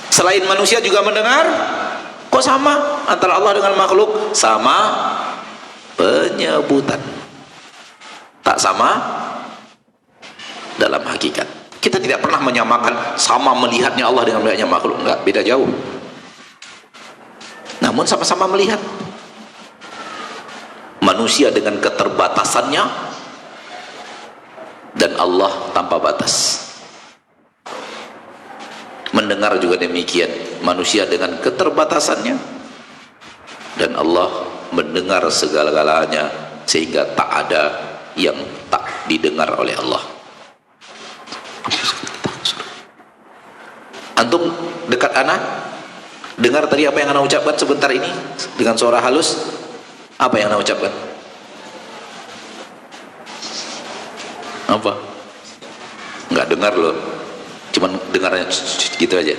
selain manusia juga mendengar. Kok sama antara Allah dengan makhluk? Sama penyebutan, tak sama dalam hakikat. Kita tidak pernah menyamakan sama melihatnya Allah dengan melihatnya makhluk. Enggak, beda jauh. Namun sama-sama melihat. Manusia dengan keterbatasannya dan Allah tanpa batas. Mendengar juga demikian, manusia dengan keterbatasannya dan Allah mendengar segala-galanya, sehingga tak ada yang tak didengar oleh Allah. Antum dekat ana, dengar tadi apa yang ana ucapkan sebentar ini dengan suara halus? Apa yang ana ucapkan? Apa? Enggak dengar loh, cuman dengarnya gitu aja.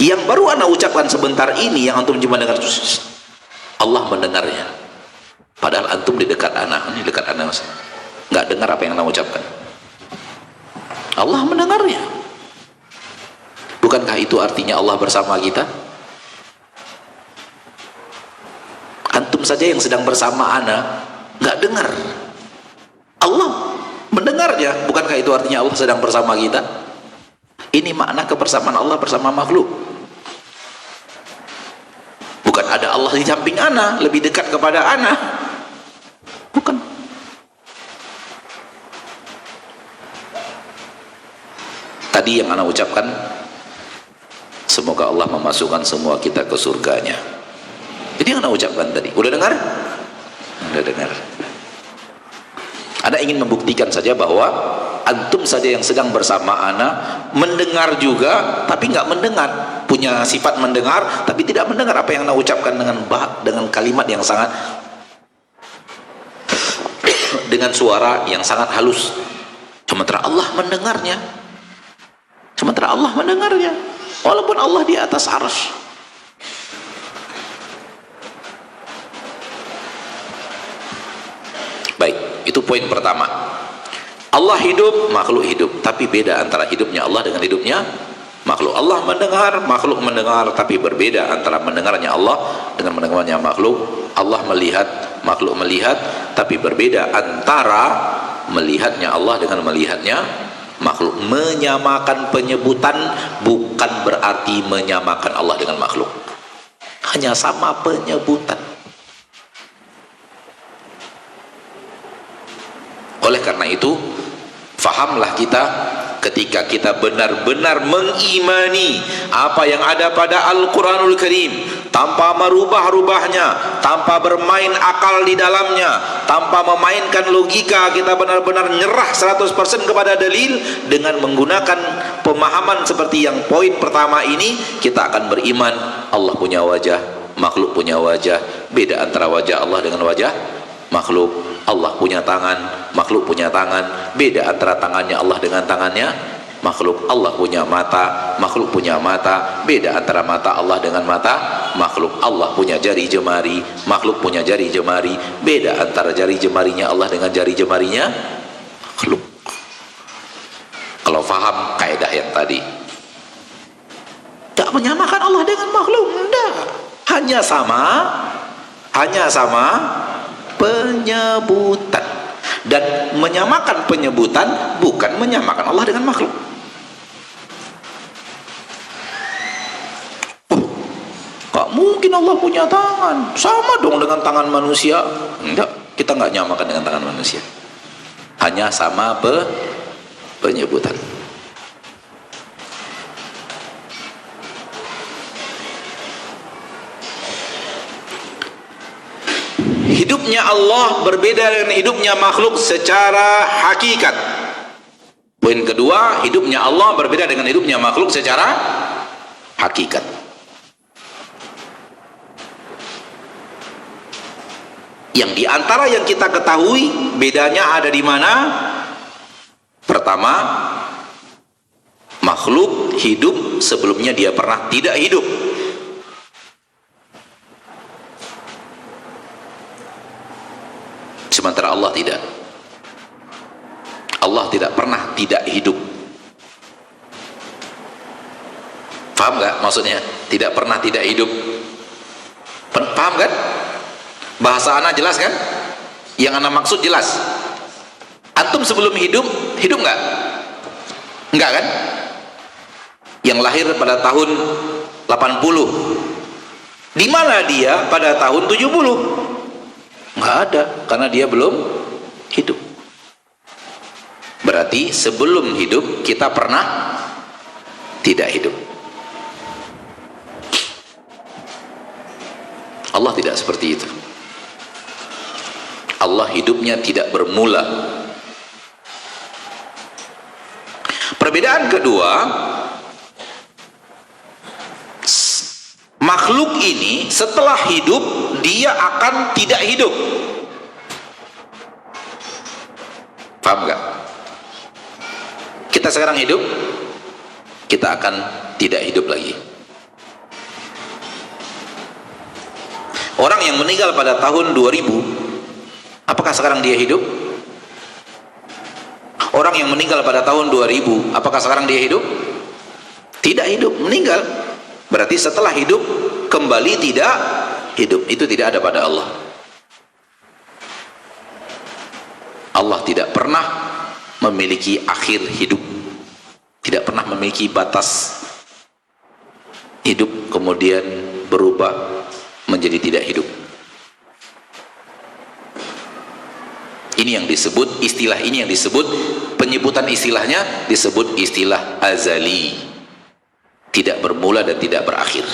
Yang baru ana ucapkan sebentar ini, yang antum cuma dengar, Allah mendengarnya. Padahal antum di dekat ana, ini dekat ana, nggak dengar apa yang ana ucapkan. Allah mendengarnya. Bukankah itu artinya Allah bersama kita? Antum saja yang sedang bersama ana nggak dengar, Allah mendengarnya. Bukankah itu artinya Allah sedang bersama kita? Ini makna kebersamaan Allah bersama makhluk. Bukan ada Allah di samping ana, lebih dekat kepada ana. Bukan. tadi yang ana ucapkan, semoga Allah memasukkan semua kita ke surganya. Jadi yang ana ucapkan tadi, udah dengar? Udah dengar. Ana ingin membuktikan saja bahwa antum saja yang sedang bersama ana mendengar juga tapi nggak mendengar, punya sifat mendengar tapi tidak mendengar apa yang ana ucapkan dengan kalimat yang sangat dengan suara yang sangat halus. Sementara Allah mendengarnya. Sementara Allah mendengarnya. Walaupun Allah di atas arsy. Baik, itu poin pertama. Allah hidup, makhluk hidup, tapi beda antara hidupnya Allah dengan hidupnya makhluk. Allah mendengar, makhluk mendengar, tapi berbeda antara mendengarnya Allah dengan mendengarnya makhluk. Allah melihat, makhluk melihat, tapi berbeda antara melihatnya Allah dengan melihatnya makhluk. Menyamakan penyebutan bukan berarti menyamakan Allah dengan makhluk, hanya sama penyebutan. Oleh karena itu, fahamlah kita ketika kita benar-benar mengimani apa yang ada pada Al-Quranul Karim tanpa merubah-rubahnya, tanpa bermain akal di dalamnya, tanpa memainkan logika. Kita benar-benar nyerah 100% kepada dalil dengan menggunakan pemahaman seperti yang poin pertama ini. Kita akan beriman Allah punya wajah, makhluk punya wajah, beda antara wajah Allah dengan wajah makhluk. Allah punya tangan, makhluk punya tangan, beda antara tangannya Allah dengan tangannya makhluk. Allah punya mata, makhluk punya mata, beda antara mata Allah dengan mata makhluk. Allah punya jari jemari, makhluk punya jari jemari, beda antara jari jemarinya Allah dengan jari jemarinya makhluk. Kalau faham kaidah yang tadi, tak menyamakan Allah dengan makhluk, enggak, hanya sama penyebutan. Dan menyamakan penyebutan bukan menyamakan Allah dengan makhluk. Gak mungkin Allah punya tangan, sama dong dengan tangan manusia. Enggak, kita nggak nyamakan dengan tangan manusia, hanya sama penyebutan. Hidupnya Allah berbeda dengan hidupnya makhluk secara hakikat. Poin kedua, hidupnya Allah berbeda dengan hidupnya makhluk secara hakikat. Yang diantara yang kita ketahui bedanya ada di mana? Pertama, makhluk hidup sebelumnya dia pernah tidak hidup. Sementara Allah tidak. Allah tidak pernah tidak hidup. Paham nggak maksudnya? Tidak pernah tidak hidup. Paham kan? Bahasa anak jelas kan? Yang anak maksud jelas. Antum sebelum hidup, hidup nggak? Enggak kan? Yang lahir pada tahun 80, di mana dia pada tahun 70? Nggak ada, karena dia belum hidup. Berarti sebelum hidup kita pernah tidak hidup. Allah tidak seperti itu. Allah hidupnya tidak bermula. Perbedaan kedua, makhluk ini setelah hidup dia akan tidak hidup. Paham nggak? Kita sekarang hidup, kita akan tidak hidup lagi. Orang yang meninggal pada tahun 2000, apakah sekarang dia hidup? Orang yang meninggal pada tahun 2000, apakah sekarang dia hidup? Tidak hidup, meninggal. Berarti setelah hidup kembali tidak hidup. Itu tidak ada pada Allah. Allah tidak pernah memiliki akhir hidup, tidak pernah memiliki batas hidup kemudian berubah menjadi tidak hidup. Ini yang disebut, istilah ini yang disebut penyebutan istilahnya disebut istilah azali, tidak bermula dan tidak berakhir.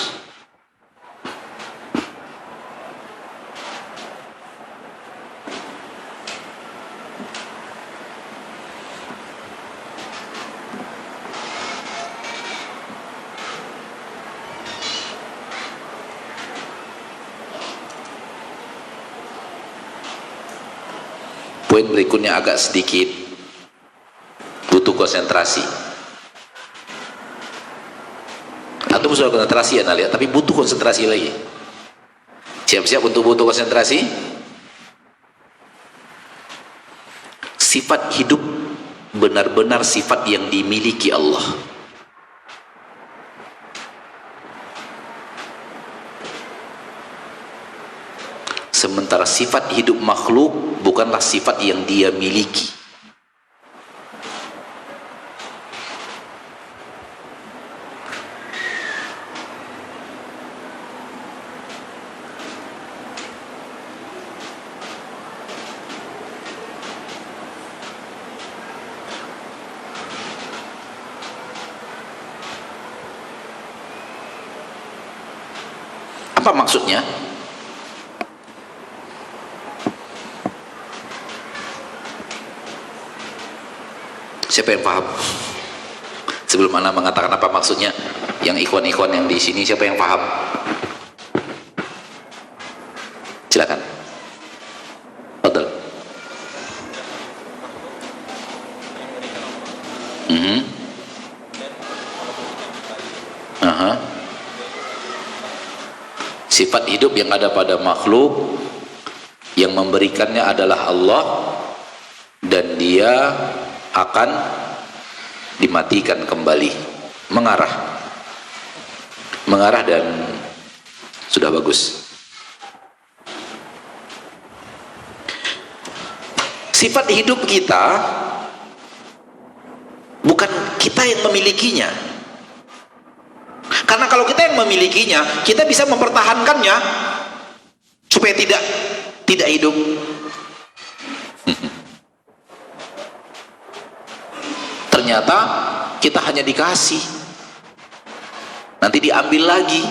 Poin berikutnya agak sedikit butuh konsentrasi. Atau sudah konsentrasi ya lihat, tapi butuh konsentrasi lagi. Siap-siap untuk butuh konsentrasi. Sifat hidup benar-benar sifat yang dimiliki Allah. Sementara sifat hidup makhluk bukanlah sifat yang dia miliki. Apa maksudnya? Siapa yang paham? Sebelum Ana mengatakan apa maksudnya, yang ikhwan-ikhwan yang di sini siapa yang paham? Silakan. Betul. Sifat hidup yang ada pada makhluk, yang memberikannya adalah Allah, dan dia akan dimatikan kembali, mengarah dan sudah bagus. Sifat hidup kita bukan kita yang memilikinya, karena kalau kita yang memilikinya, kita bisa mempertahankannya supaya tidak hidup. Ternyata kita hanya dikasih, nanti diambil lagi,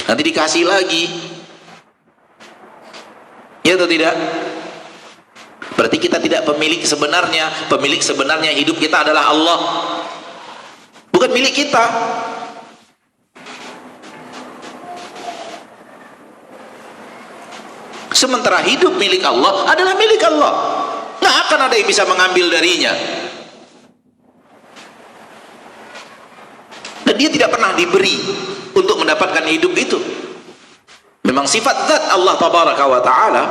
nanti dikasih lagi, ya atau tidak? Berarti kita tidak pemilik sebenarnya. Pemilik sebenarnya hidup kita adalah Allah, bukan milik kita. Sementara hidup milik Allah adalah milik Allah, nggak akan ada yang bisa mengambil darinya. Dan dia tidak pernah diberi untuk mendapatkan hidup itu. Memang sifat zat Allah tabaraka wa ta'ala.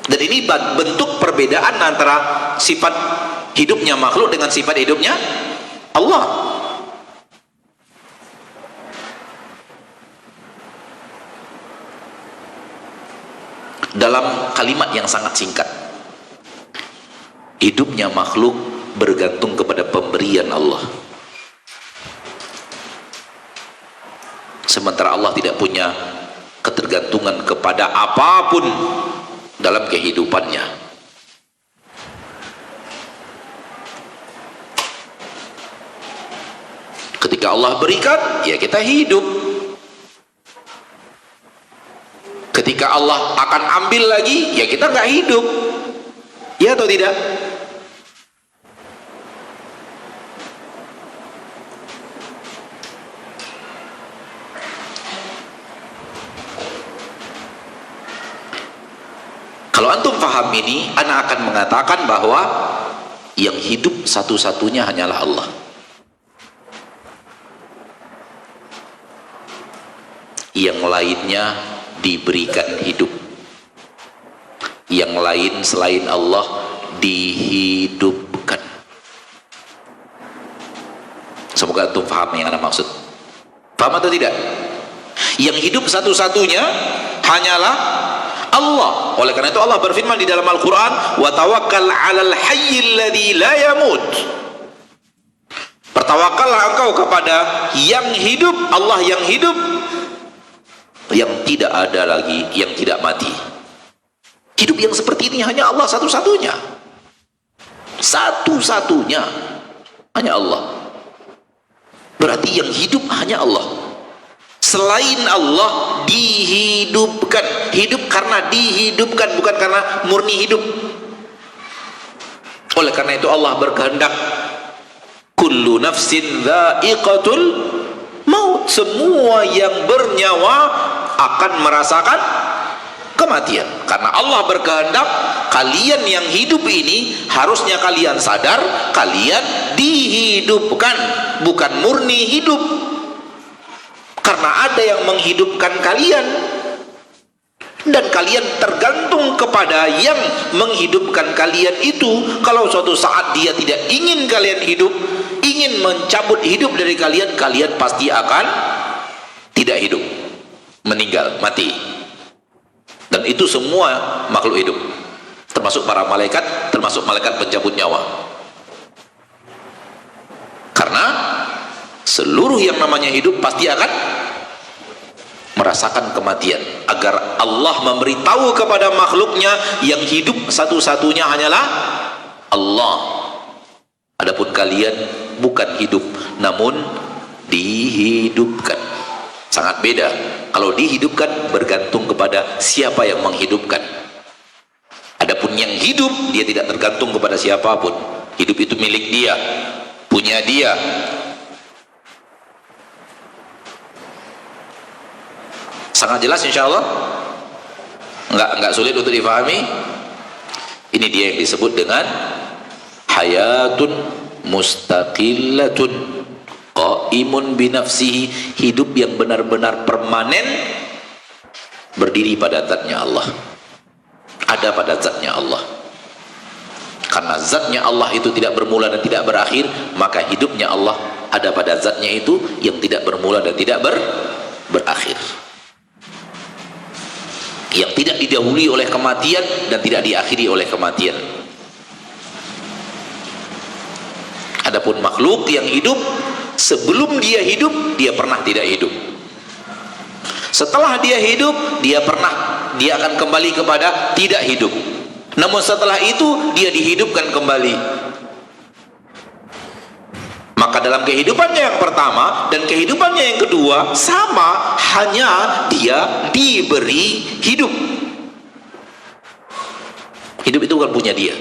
Dan ini bentuk perbedaan antara sifat hidupnya makhluk dengan sifat hidupnya Allah. Dalam kalimat yang sangat singkat, hidupnya makhluk bergantung kepada pemberian Allah, sementara Allah tidak punya ketergantungan kepada apapun dalam kehidupannya. Ketika Allah berikan, ya kita hidup. Ketika Allah akan ambil lagi, ya kita nggak hidup. Ya atau tidak? Kalau antum paham ini, ana akan mengatakan bahwa yang hidup satu-satunya hanyalah Allah. Yang lainnya diberikan hidup, yang lain selain Allah dihidupkan. Semoga antum paham yang ana maksud. Paham atau tidak? Yang hidup satu-satunya hanyalah Allah. Oleh karena itu Allah berfirman di dalam Al-Quran, wa tawakkal 'alal hayyil ladzi la yamut. Bertawakallah engkau kepada yang hidup, Allah yang hidup, yang tidak ada lagi, yang tidak mati. Hidup yang seperti ini hanya Allah satu-satunya. Satu-satunya hanya Allah. Berarti yang hidup hanya Allah. Selain Allah dihidupkan. Hidup karena dihidupkan, bukan karena murni hidup. Oleh karena itu Allah berkehendak, kullu nafsin dha'iqatul maut. Semua yang bernyawa akan merasakan kematian. Karena Allah berkehendak, kalian yang hidup ini harusnya kalian sadar, kalian dihidupkan, bukan murni hidup. Karena ada yang menghidupkan kalian, dan kalian tergantung kepada yang menghidupkan kalian itu. Kalau suatu saat dia tidak ingin kalian hidup, ingin mencabut hidup dari kalian, kalian pasti akan tidak hidup, meninggal, mati. Dan itu semua makhluk hidup, termasuk para malaikat, termasuk malaikat pencabut nyawa. Karena seluruh yang namanya hidup pasti akan merasakan kematian. Agar Allah memberitahu kepada makhluknya, yang hidup satu-satunya hanyalah Allah. Adapun kalian bukan hidup, namun dihidupkan. Sangat beda. Kalau dihidupkan bergantung kepada siapa yang menghidupkan. Adapun yang hidup, dia tidak tergantung kepada siapapun. Hidup itu milik dia, punya dia. Sangat jelas insya Allah, nggak sulit untuk difahami. Ini dia yang disebut dengan hayatun mustaqillatun qaimun binafsihi. Hidup yang benar-benar permanen, berdiri pada zatnya Allah, ada pada zatnya Allah. Karena zatnya Allah itu tidak bermula dan tidak berakhir, maka hidupnya Allah ada pada zatnya itu yang tidak bermula dan tidak berakhir, yang tidak didahului oleh kematian dan tidak diakhiri oleh kematian. Adapun makhluk yang hidup, sebelum dia hidup, dia pernah tidak hidup. Setelah dia hidup, dia akan kembali kepada tidak hidup. Namun setelah itu, dia dihidupkan kembali. Maka dalam kehidupannya yang pertama dan kehidupannya yang kedua sama, hanya dia diberi hidup. Hidup itu bukan punya dia.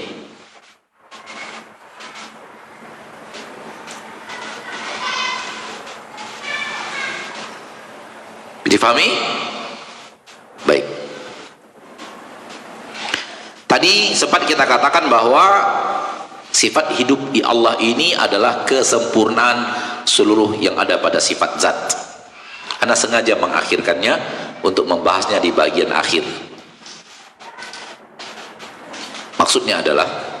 Difahami? Baik. Tadi sempat kita katakan bahwa sifat hidup di Allah ini adalah kesempurnaan seluruh yang ada pada sifat zat. Ana sengaja mengakhirkannya untuk membahasnya di bagian akhir. Maksudnya adalah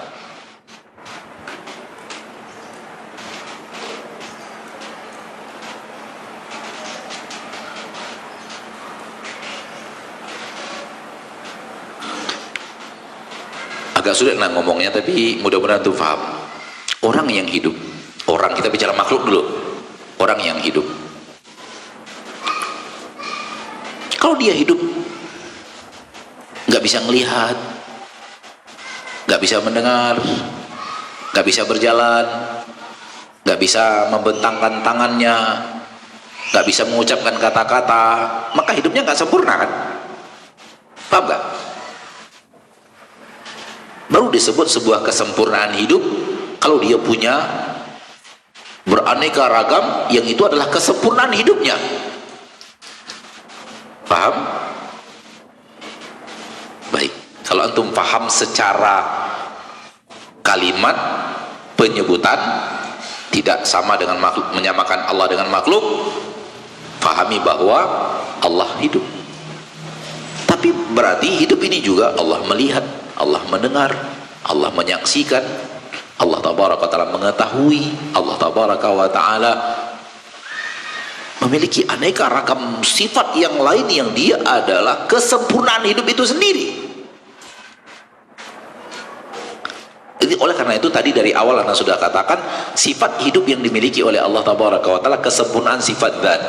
agak sulit lah ngomongnya, tapi mudah-mudahan tuh paham. Orang yang hidup, orang, kita bicara makhluk dulu, orang yang hidup, kalau dia hidup nggak bisa melihat, nggak bisa mendengar, nggak bisa berjalan, nggak bisa membentangkan tangannya, nggak bisa mengucapkan kata-kata, maka hidupnya nggak sempurna, kan? Paham nggak? Baru disebut sebuah kesempurnaan hidup kalau dia punya beraneka ragam, yang itu adalah kesempurnaan hidupnya. Paham? Baik. Kalau antum paham secara kalimat penyebutan, tidak sama dengan makhluk, menyamakan Allah dengan makhluk, pahami bahwa Allah hidup. Tapi berarti hidup ini juga Allah melihat, Allah mendengar, Allah menyaksikan, Allah tabaraka wa ta'ala mengetahui, Allah tabaraka wa ta'ala memiliki aneka ragam sifat yang lain yang dia adalah kesempurnaan hidup itu sendiri. Jadi oleh karena itu tadi dari awal Anda sudah katakan, sifat hidup yang dimiliki oleh Allah tabaraka wa ta'ala kesempurnaan sifat zat.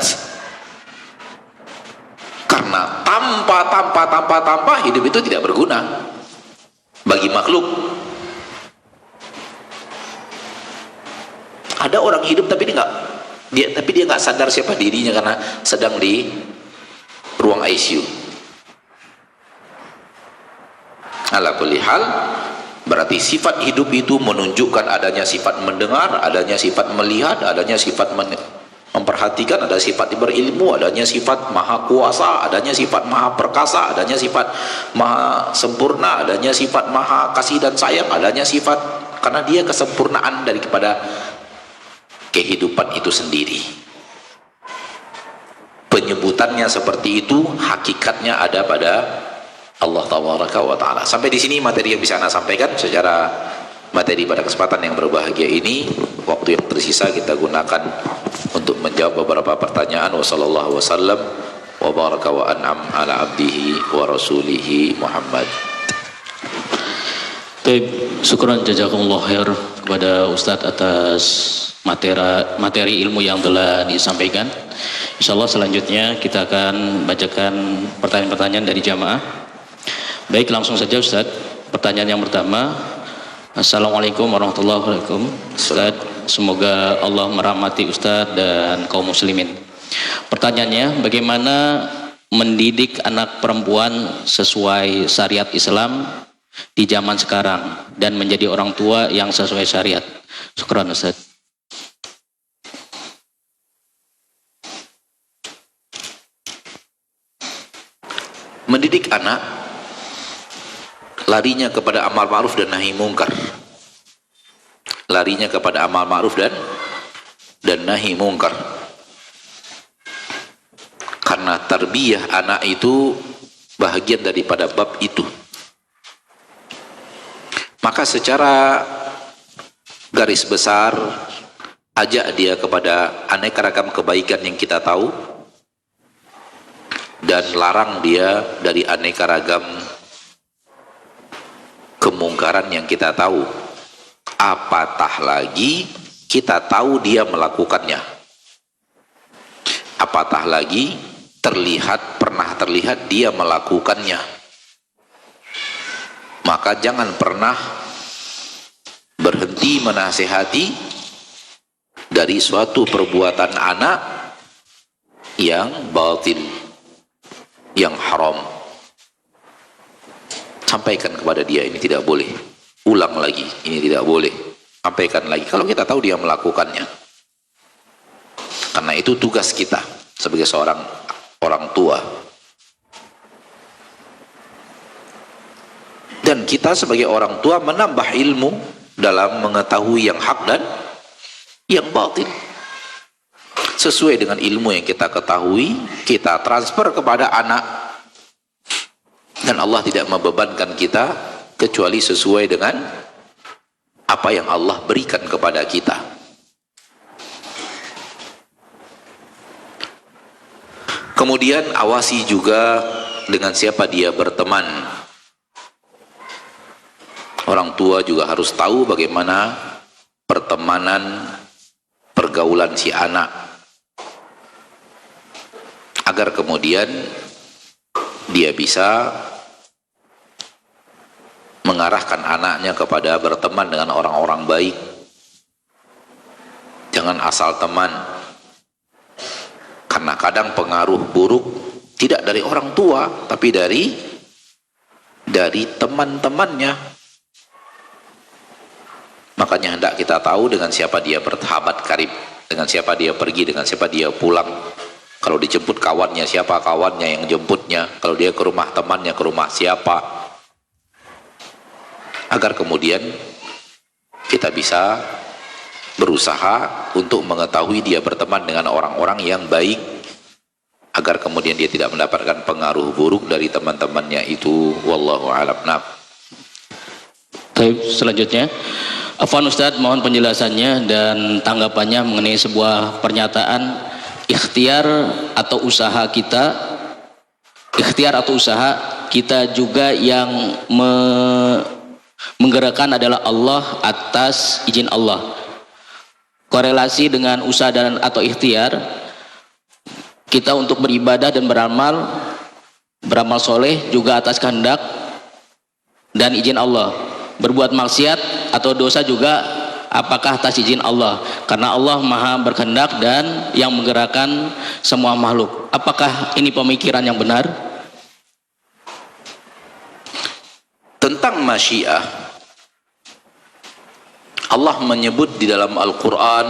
Karena tanpa hidup itu tidak berguna bagi makhluk. Ada orang hidup tapi dia nggak sadar siapa dirinya karena sedang di ruang ICU. Ala kulli hal, berarti sifat hidup itu menunjukkan adanya sifat mendengar, adanya sifat melihat, adanya sifat memperhatikan, ada sifat berilmu, adanya sifat maha kuasa, adanya sifat maha perkasa, adanya sifat maha sempurna, adanya sifat maha kasih dan sayang, adanya sifat, karena dia kesempurnaan daripada kehidupan itu sendiri. Penyebutannya seperti itu, hakikatnya ada pada Allah Ta'ala. Sampai di sini materi yang bisa Anda sampaikan secara materi pada kesempatan yang berbahagia ini. Waktu yang tersisa kita gunakan untuk menjawab beberapa pertanyaan. Wassallallahu wasallam wa baraka wa an'am ala abdihi wa rasulihi Muhammad. Baik, syukran jazakumullah khair kepada Ustadz atas materi ilmu yang telah disampaikan. Insyaallah selanjutnya kita akan bacakan pertanyaan-pertanyaan dari jamaah. Baik, langsung saja Ustaz. Pertanyaan yang pertama. Assalamualaikum warahmatullahi wabarakatuh. Ustaz, semoga Allah merahmati Ustaz dan kaum muslimin. Pertanyaannya, bagaimana mendidik anak perempuan sesuai syariat Islam di zaman sekarang dan menjadi orang tua yang sesuai syariat? Syukran Ustaz. Mendidik anak larinya kepada amal ma'ruf dan nahi mungkar, larinya kepada amal ma'ruf dan nahi mungkar, karena tarbiyah anak itu bahagian daripada bab itu. Maka secara garis besar ajak dia kepada aneka ragam kebaikan yang kita tahu dan larang dia dari aneka ragam kemungkaran yang kita tahu, apatah lagi kita tahu dia melakukannya, apatah lagi pernah terlihat dia melakukannya. Maka jangan pernah berhenti menasihati dari suatu perbuatan anak yang batil, yang haram. Sampaikan kepada dia, ini tidak boleh. Ulang lagi, ini tidak boleh. Sampaikan lagi kalau kita tahu dia melakukannya. Karena itu tugas kita sebagai seorang orang tua. Dan kita sebagai orang tua menambah ilmu dalam mengetahui yang hak dan yang batil. Sesuai dengan ilmu yang kita ketahui, kita transfer kepada anak. Dan Allah tidak membebankan kita kecuali sesuai dengan apa yang Allah berikan kepada kita. Kemudian awasi juga dengan siapa dia berteman. Orang tua juga harus tahu bagaimana pertemanan, pergaulan si anak, agar kemudian dia bisa mengarahkan anaknya kepada berteman dengan orang-orang baik. Jangan asal teman, karena kadang pengaruh buruk tidak dari orang tua tapi dari teman-temannya. Makanya hendak kita tahu dengan siapa dia bersahabat karib, dengan siapa dia pergi, dengan siapa dia pulang. Kalau dijemput kawannya, siapa kawannya yang jemputnya. Kalau dia ke rumah temannya, ke rumah siapa. Agar kemudian kita bisa berusaha untuk mengetahui dia berteman dengan orang-orang yang baik, agar kemudian dia tidak mendapatkan pengaruh buruk dari teman-temannya itu. Wallahu a'lam. Baik, selanjutnya Afwan Ustadz, mohon penjelasannya dan tanggapannya mengenai sebuah pernyataan ikhtiar atau usaha kita juga yang menggerakkan adalah Allah atas izin Allah. Korelasi dengan usaha dan atau ikhtiar kita untuk beribadah dan beramal beramal soleh juga atas kehendak dan izin Allah, berbuat maksiat atau dosa juga apakah atas izin Allah, karena Allah maha berkehendak dan yang menggerakkan semua makhluk. Apakah ini pemikiran yang benar? Tentang masyiah, Allah menyebut di dalam Al-Quran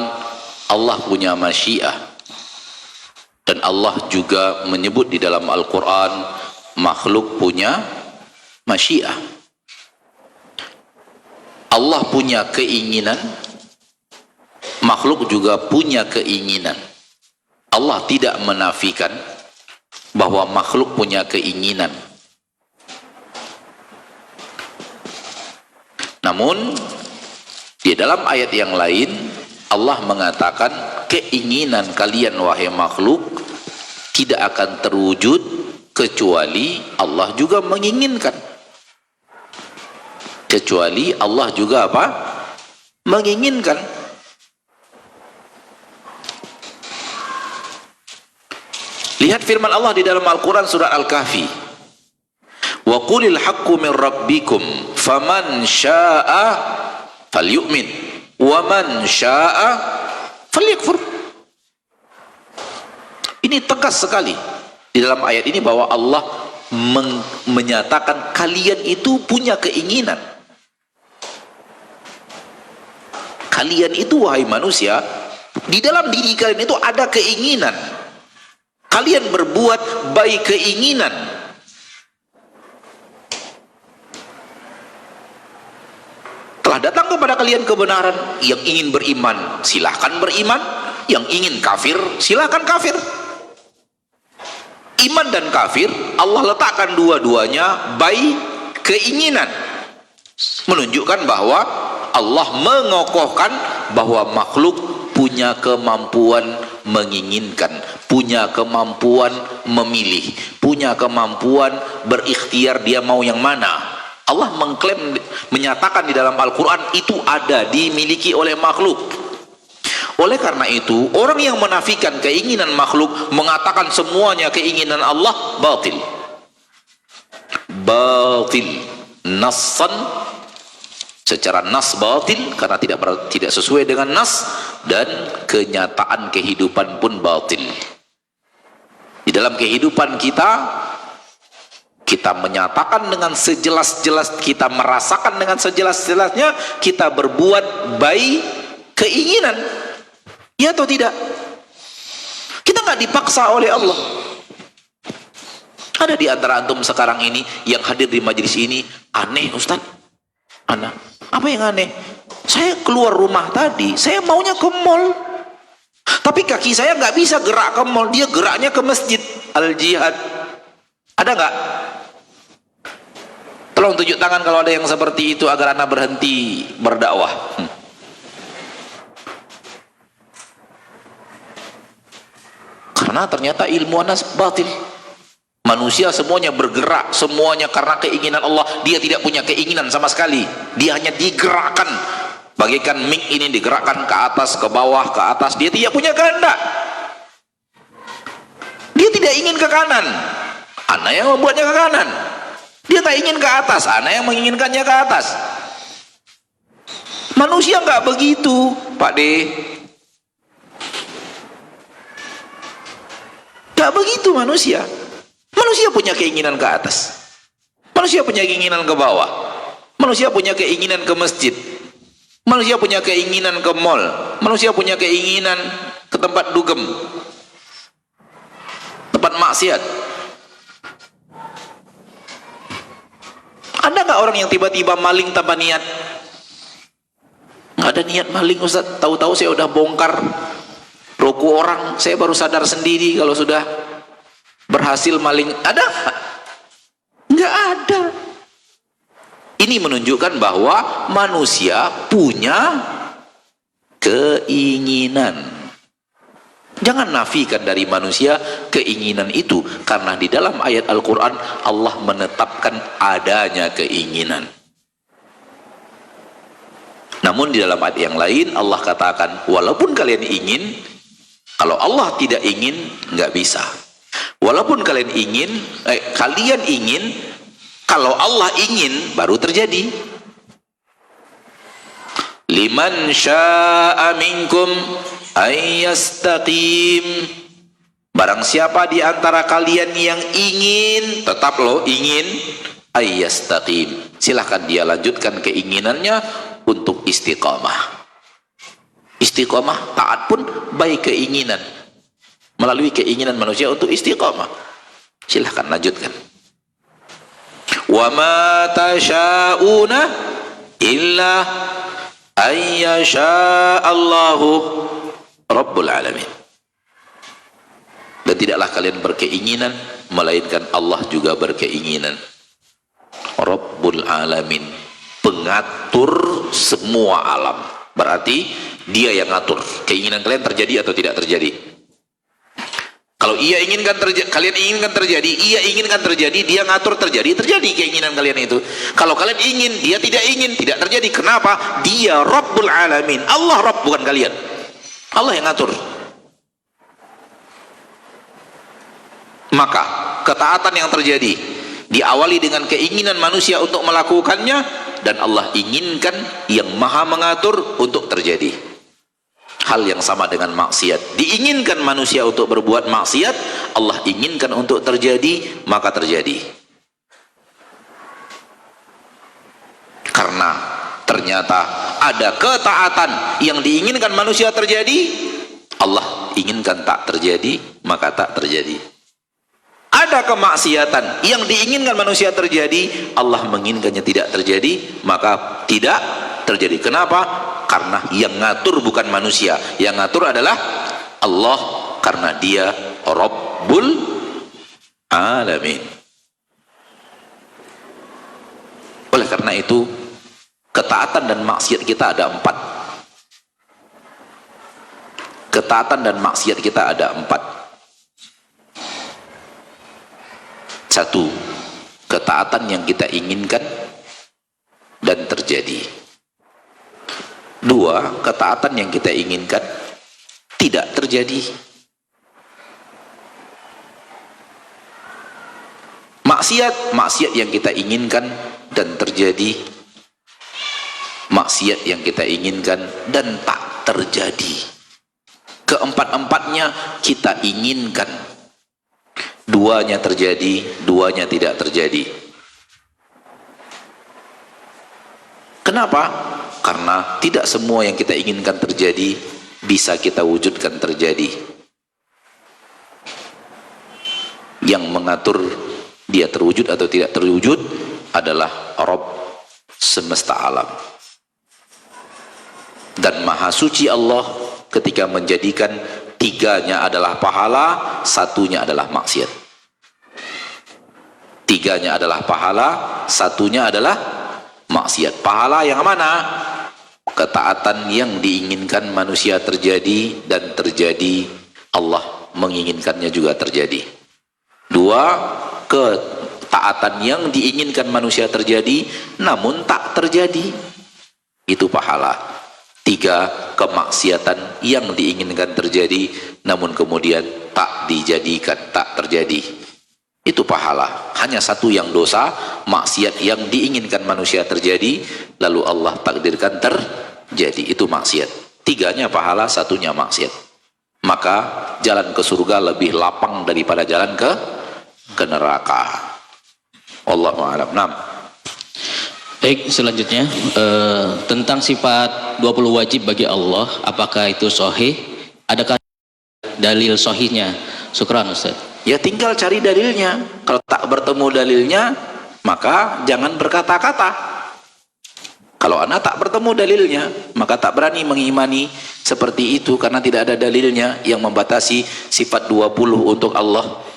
Allah punya masyiah, dan Allah juga menyebut di dalam Al-Quran makhluk punya masyiah. Allah punya keinginan, makhluk juga punya keinginan. Allah tidak menafikan bahwa makhluk punya keinginan. Namun di dalam ayat yang lain Allah mengatakan keinginan kalian wahai makhluk tidak akan terwujud kecuali Allah juga menginginkan. Kecuali Allah juga apa? Menginginkan. Lihat firman Allah di dalam Al-Quran surah Al-Kahfi. Wa qulil haqqu min rabbikum faman syaa'a falyu'min wa man syaa'a falyakfur. Ini tegas sekali di dalam ayat ini bahwa Allah menyatakan kalian itu punya keinginan. Kalian itu wahai manusia, di dalam diri kalian itu ada keinginan. Kalian berbuat baik keinginan. Telah datang kepada kalian kebenaran. Yang ingin beriman silahkan beriman, yang ingin kafir silahkan kafir. Iman dan kafir Allah letakkan dua-duanya baik keinginan, menunjukkan bahwa Allah mengokohkan bahwa makhluk punya kemampuan menginginkan, punya kemampuan memilih, punya kemampuan berikhtiar dia mau yang mana. Allah mengklaim, menyatakan di dalam Al-Quran itu ada, dimiliki oleh makhluk. Oleh karena itu orang yang menafikan keinginan makhluk, mengatakan semuanya keinginan Allah, batil. Batil nassan, secara nas batil karena tidak sesuai dengan nas, dan kenyataan kehidupan pun batil. Di dalam kehidupan kita menyatakan dengan sejelas-jelas, kita merasakan dengan sejelas-jelasnya, kita berbuat baik keinginan, ya atau tidak? Kita nggak dipaksa oleh Allah. Ada di antara antum sekarang ini yang hadir di majelis ini aneh, Ustaz. Anak, apa yang aneh? Saya keluar rumah tadi, saya maunya ke mall, tapi kaki saya nggak bisa gerak ke mall, dia geraknya ke masjid Al-Jihad. Ada nggak? Tolong tunjuk tangan kalau ada yang seperti itu agar anak berhenti berdakwah. Karena ternyata ilmu anas batil. Manusia semuanya bergerak, semuanya karena keinginan Allah. Dia tidak punya keinginan sama sekali, dia hanya digerakkan. Bagaikan mic ini digerakkan ke atas, ke bawah, ke atas. Dia tidak punya kehendak, dia tidak ingin ke kanan, anak yang membuatnya ke kanan. Dia tak ingin ke atas, anak yang menginginkannya ke atas. Manusia nggak begitu, Pak D. Nggak begitu manusia. Manusia punya keinginan ke atas, manusia punya keinginan ke bawah, manusia punya keinginan ke masjid, manusia punya keinginan ke mall, manusia punya keinginan ke tempat dugem, tempat maksiat. Ada nggak orang yang tiba-tiba maling tanpa niat? Nggak ada niat maling, Ustaz. Tahu-tahu saya udah bongkar ruku orang, saya baru sadar sendiri kalau sudah berhasil maling. Ada? Nggak ada. Ini menunjukkan bahwa manusia punya keinginan. Jangan nafikan dari manusia keinginan itu, karena di dalam ayat Al-Quran Allah menetapkan adanya keinginan. Namun di dalam ayat yang lain Allah katakan walaupun kalian ingin, kalau Allah tidak ingin nggak bisa. Walaupun kalian ingin, kalian ingin, kalau Allah ingin baru terjadi. Liman syaa minkum ayyastaqim, barang siapa di antara kalian yang ingin, tetap loh ingin, ayyastaqim, silahkan dia lanjutkan keinginannya untuk istiqamah. Istiqamah, taat pun baik keinginan, melalui keinginan manusia untuk istiqamah. Silahkan lanjutkan. Wa ma tasyauna illa ayyasha Allahu Rabbul Alamin. Dan tidaklah kalian berkeinginan melainkan Allah juga berkeinginan. Rabbul Alamin, pengatur semua alam. Berarti dia yang ngatur keinginan kalian terjadi atau tidak terjadi. Kalau ia inginkan kalian inginkan terjadi, ia inginkan terjadi, dia ngatur terjadi keinginan kalian itu. Kalau kalian ingin, dia tidak ingin, tidak terjadi. Kenapa? Dia Rabbul Alamin. Allah Rabb, bukan kalian. Allah yang ngatur. Maka ketaatan yang terjadi diawali dengan keinginan manusia untuk melakukannya, dan Allah inginkan yang maha mengatur untuk terjadi. Hal yang sama dengan maksiat, diinginkan manusia untuk berbuat maksiat, Allah inginkan untuk terjadi, maka terjadi. Karena ternyata ada ketaatan yang diinginkan manusia terjadi, Allah inginkan tak terjadi, maka tak terjadi. Ada kemaksiatan yang diinginkan manusia terjadi, Allah menginginkannya tidak terjadi, maka tidak terjadi. Kenapa? Karena yang ngatur bukan manusia, yang ngatur adalah Allah, karena dia Rabbul Alamin. Oleh karena itu, ketaatan dan maksiat kita ada 4. Ketaatan dan maksiat kita ada 4. 1. Ketaatan yang kita inginkan dan terjadi. 2. Ketaatan yang kita inginkan tidak terjadi. Maksiat yang kita inginkan dan terjadi. Maksiat yang kita inginkan dan tak terjadi. Keempat-empatnya kita inginkan. 2-nya terjadi, 2-nya tidak terjadi. Kenapa? Karena tidak semua yang kita inginkan terjadi bisa kita wujudkan terjadi. Yang mengatur dia terwujud atau tidak terwujud adalah Rabb semesta alam. Dan maha suci Allah ketika menjadikan 3-nya adalah pahala, 1-nya adalah maksiat. 3-nya adalah pahala, 1-nya adalah maksiat. Pahala yang mana? Ketaatan yang diinginkan manusia terjadi dan terjadi, Allah menginginkannya juga terjadi. 2, ketaatan yang diinginkan manusia terjadi namun tak terjadi, itu pahala. 3, kemaksiatan yang diinginkan terjadi namun kemudian tak dijadikan, tak terjadi, itu pahala. Hanya 1 yang dosa, maksiat yang diinginkan manusia terjadi lalu Allah takdirkan terjadi, itu maksiat. 3-nya pahala, 1-nya maksiat. Maka jalan ke surga lebih lapang daripada jalan ke neraka. Wallahu a'lam. Baik, selanjutnya tentang sifat 20 wajib bagi Allah, apakah itu sahih? Adakah dalil sahihnya? Syukran Ustaz. Ya tinggal cari dalilnya. Kalau tak bertemu dalilnya, maka jangan berkata-kata. Kalau anda tak bertemu dalilnya, maka tak berani mengimani seperti itu, karena tidak ada dalilnya yang membatasi sifat 20 untuk Allah.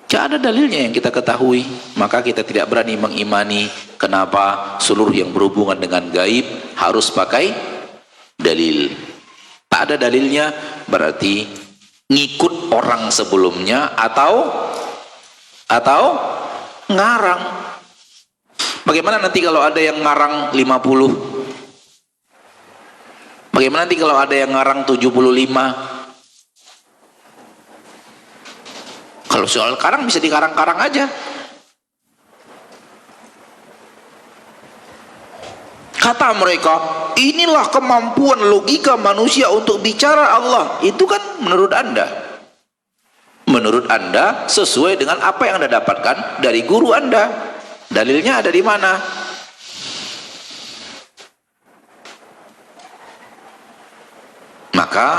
Tidak ada dalilnya yang kita ketahui, maka kita tidak berani mengimani. Kenapa? Seluruh yang berhubungan dengan gaib harus pakai dalil. Tak ada dalilnya berarti ngikut orang sebelumnya atau ngarang. Bagaimana nanti kalau ada yang ngarang 50? Bagaimana nanti kalau ada yang ngarang 75? Kalau soal karang bisa dikarang-karang aja. Kata mereka, inilah kemampuan logika manusia untuk bicara Allah. Itu kan menurut Anda. Menurut Anda sesuai dengan apa yang Anda dapatkan dari guru Anda. Dalilnya ada di mana? Maka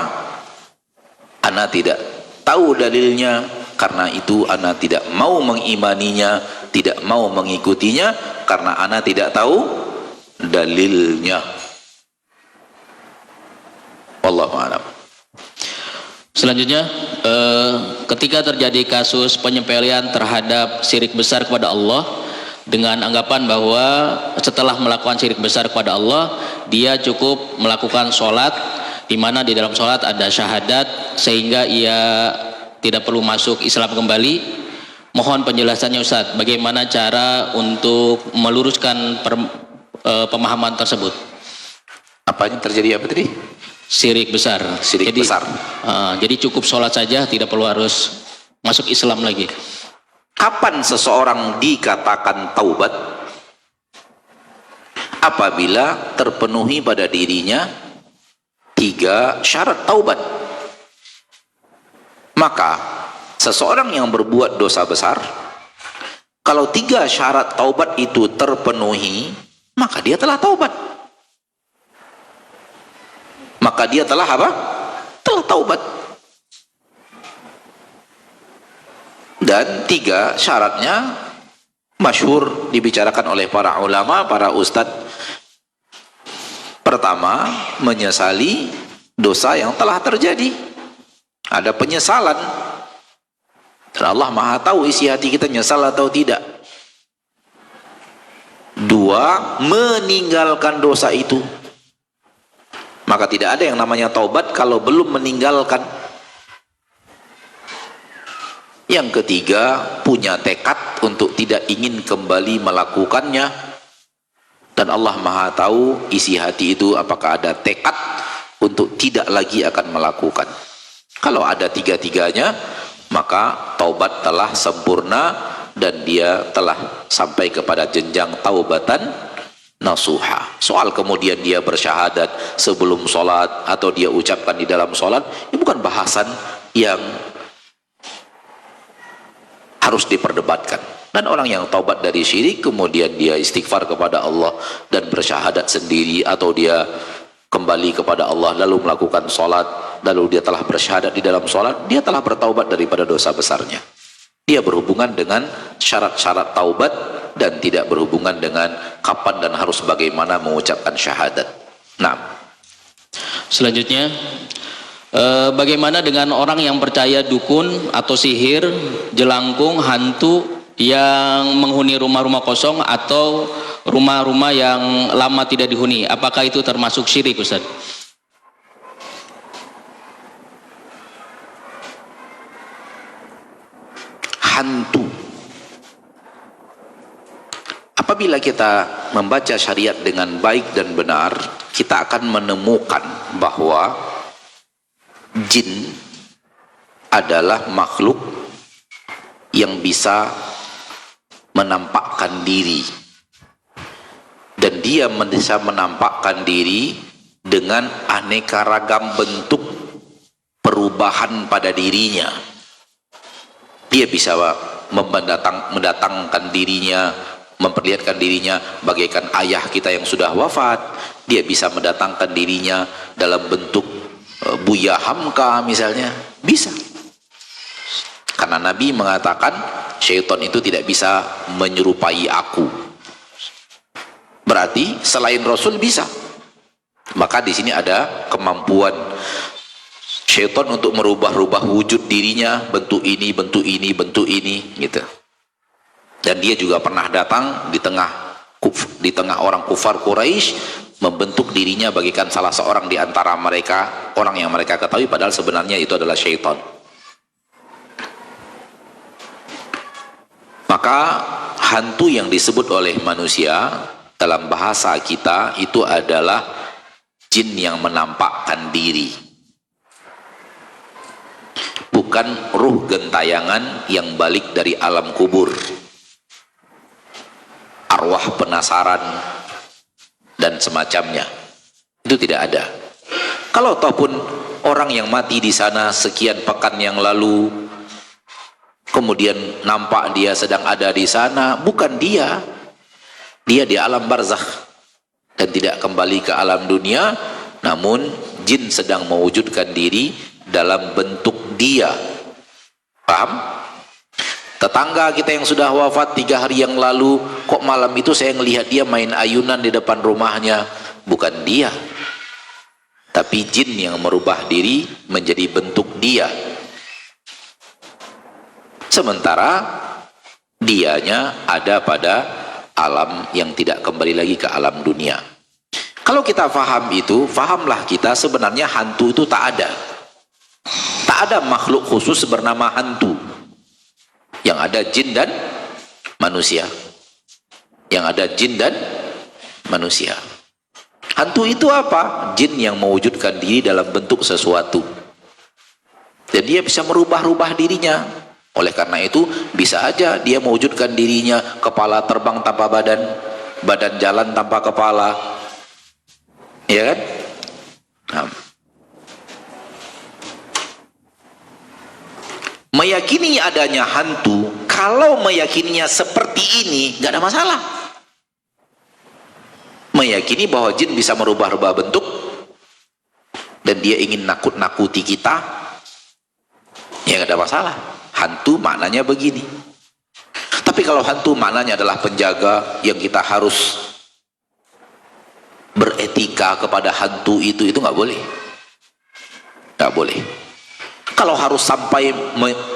Ana tidak tahu dalilnya, karena itu Ana tidak mau mengimaninya, tidak mau mengikutinya, karena Ana tidak tahu dalilnya. Wallahu a'lam. Selanjutnya, ketika terjadi kasus penyepelean terhadap syirik besar kepada Allah dengan anggapan bahwa setelah melakukan syirik besar kepada Allah, dia cukup melakukan sholat, di mana di dalam sholat ada syahadat, sehingga ia tidak perlu masuk Islam kembali. Mohon penjelasannya Ustaz, bagaimana cara untuk meluruskan pemahaman tersebut? Apa yang terjadi apa tadi? Syirik besar. Syirik besar. Jadi cukup sholat saja, tidak perlu harus masuk Islam lagi. Kapan seseorang dikatakan taubat? Apabila terpenuhi pada dirinya 3 syarat taubat. Maka seseorang yang berbuat dosa besar, kalau 3 syarat taubat itu terpenuhi, maka dia telah taubat. Maka dia telah apa? Telah taubat. Dan 3 syaratnya masyhur dibicarakan oleh para ulama, para ustadz. Pertama, menyesali dosa yang telah terjadi. Ada penyesalan. Dan Allah Maha tahu isi hati kita nyesal atau tidak. 2, meninggalkan dosa itu. Maka tidak ada yang namanya taubat kalau belum meninggalkan. Yang ketiga, punya tekad untuk tidak ingin kembali melakukannya. Dan Allah Maha tahu isi hati itu apakah ada tekad untuk tidak lagi akan melakukan. Kalau ada 3-tiganya, maka taubat telah sempurna dan dia telah sampai kepada jenjang taubatan nasuha. Soal kemudian dia bersyahadat sebelum sholat atau dia ucapkan di dalam sholat, ini bukan bahasan yang harus diperdebatkan. Dan orang yang taubat dari syirik kemudian dia istighfar kepada Allah dan bersyahadat sendiri, atau dia kembali kepada Allah lalu melakukan sholat, lalu dia telah bersyahadat di dalam sholat, dia telah bertaubat daripada dosa besarnya. Dia berhubungan dengan syarat-syarat taubat dan tidak berhubungan dengan kapan dan harus bagaimana mengucapkan syahadat. Nah, Selanjutnya, bagaimana dengan orang yang percaya dukun atau sihir, jelangkung, hantu yang menghuni rumah-rumah kosong atau rumah-rumah yang lama tidak dihuni? Apakah itu termasuk syirik, Ustaz? hantu. Apabila kita membaca syariat dengan baik dan benar, kita akan menemukan bahwa jin adalah makhluk yang bisa menampakkan diri, dan dia bisa menampakkan diri dengan aneka ragam bentuk perubahan pada dirinya. Dia bisa mendatangkan dirinya, memperlihatkan dirinya bagaikan ayah kita yang sudah wafat. Dia bisa mendatangkan dirinya dalam bentuk Buya Hamka misalnya, bisa. Karena Nabi mengatakan syaitan itu tidak bisa menyerupai aku. Berarti selain Rasul bisa. Maka di sini ada kemampuan syaitan untuk merubah-rubah wujud dirinya, bentuk ini, bentuk ini, bentuk ini, gitu. Dan dia juga pernah datang di tengah orang kufar Quraisy, membentuk dirinya bagaikan salah seorang di antara mereka, orang yang mereka ketahui, padahal sebenarnya itu adalah syaitan. Maka hantu yang disebut oleh manusia dalam bahasa kita itu adalah jin yang menampakkan diri. bukan ruh gentayangan yang balik dari alam kubur, arwah penasaran dan semacamnya. Itu tidak ada. Kalau ataupun orang yang mati di sana sekian pekan yang lalu, kemudian nampak dia sedang ada di sana, bukan dia di alam barzakh dan tidak kembali ke alam dunia, namun jin sedang mewujudkan diri dalam bentuk dia. Paham? Tetangga kita yang sudah wafat 3 hari yang lalu, kok malam itu saya ngelihat dia main ayunan di depan rumahnya. Bukan dia, tapi jin yang merubah diri menjadi bentuk dia. Sementara dianya ada pada alam yang tidak kembali lagi ke alam dunia. Kalau kita faham itu, fahamlah kita sebenarnya hantu itu tak ada. Tak ada makhluk khusus bernama hantu. Yang ada jin dan manusia. Yang ada jin dan manusia. Hantu itu apa? Jin yang mewujudkan diri dalam bentuk sesuatu. Dan dia bisa merubah-rubah dirinya. Oleh karena itu, bisa aja dia mewujudkan dirinya kepala terbang tanpa badan, badan jalan tanpa kepala. Ya kan? Nah. Meyakini adanya hantu, kalau meyakininya seperti ini, nggak ada masalah. Meyakini bahwa jin bisa merubah-rubah bentuk dan dia ingin nakut-nakuti kita, ya nggak ada masalah. Hantu maknanya begini. Tapi kalau hantu maknanya adalah penjaga yang kita harus beretika kepada hantu itu nggak boleh. Nggak boleh. Kalau harus sampai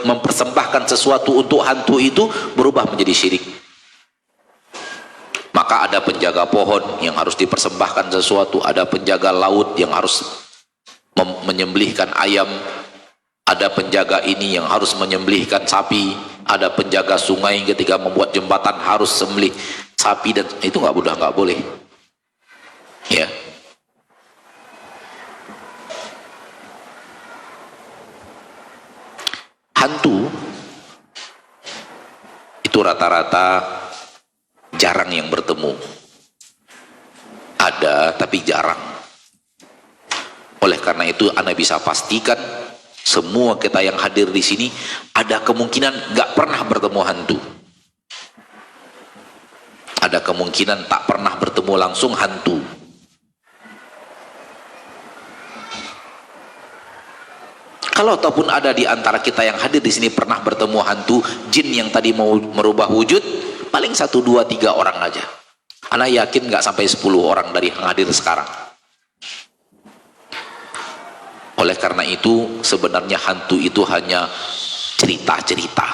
mempersembahkan sesuatu untuk hantu itu, berubah menjadi syirik. Maka ada penjaga pohon yang harus dipersembahkan sesuatu, ada penjaga laut yang harus menyembelihkan ayam, ada penjaga ini yang harus menyembelihkan sapi, ada penjaga sungai ketika membuat jembatan harus sembelih sapi, dan itu nggak boleh. Ya. Hantu itu rata-rata jarang yang bertemu. Ada tapi jarang. Oleh karena itu Anda bisa pastikan semua kita yang hadir di sini ada kemungkinan gak pernah bertemu hantu. Ada kemungkinan tak pernah bertemu langsung hantu. Kalau ataupun ada di antara kita yang hadir di sini pernah bertemu hantu, jin yang tadi mau merubah wujud, paling 1, 2, 3 orang aja. Ana yakin nggak sampai 10 orang dari yang hadir sekarang. Oleh karena itu, sebenarnya hantu itu hanya cerita-cerita.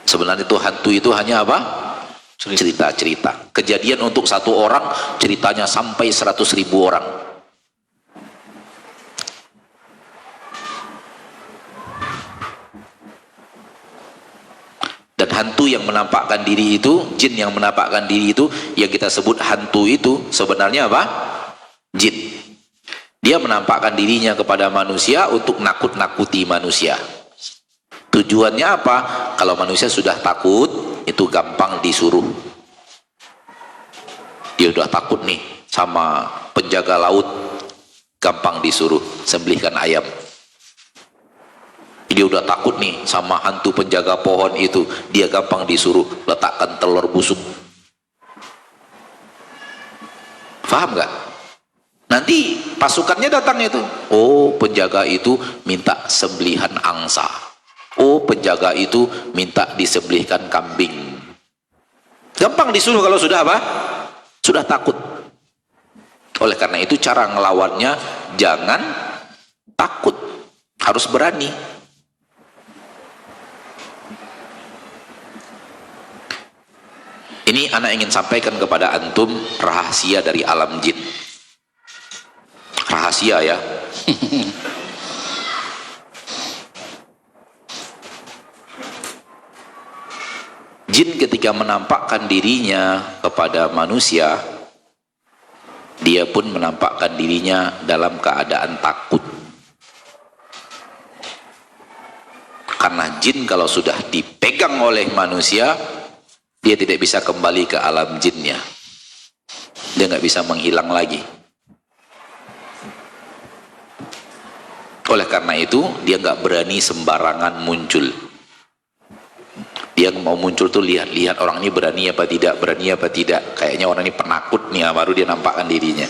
Sebenarnya itu hantu itu hanya apa? Cerita-cerita. Kejadian untuk 1 orang, ceritanya sampai 100.000 orang. Dan hantu yang menampakkan diri itu, jin yang menampakkan diri itu, yang kita sebut hantu itu, sebenarnya apa? Jin. Dia menampakkan dirinya kepada manusia untuk nakut-nakuti manusia. Tujuannya apa? Kalau manusia sudah takut, itu gampang disuruh. Dia udah takut nih sama penjaga laut, gampang disuruh sembelihkan ayam. Dia udah takut nih sama hantu penjaga pohon itu, dia gampang disuruh letakkan telur busuk. Paham gak? Nanti pasukannya datang itu. Oh, penjaga itu minta sembelihan angsa. Oh, penjaga itu minta disembelihkan kambing. Gampang disuruh kalau sudah apa? Sudah takut. Oleh karena itu cara ngelawannya jangan takut, harus berani. Ini anak ingin sampaikan kepada antum rahasia dari alam jin. Rahasia ya. Jin ketika menampakkan dirinya kepada manusia, dia pun menampakkan dirinya dalam keadaan takut. Karena jin kalau sudah dipegang oleh manusia, dia tidak bisa kembali ke alam jinnya. Dia nggak bisa menghilang lagi. Oleh karena itu, dia nggak berani sembarangan muncul. Dia mau muncul tuh lihat-lihat orang ini berani apa tidak, berani apa tidak. Kayaknya orang ini penakut nih, baru dia nampakkan dirinya.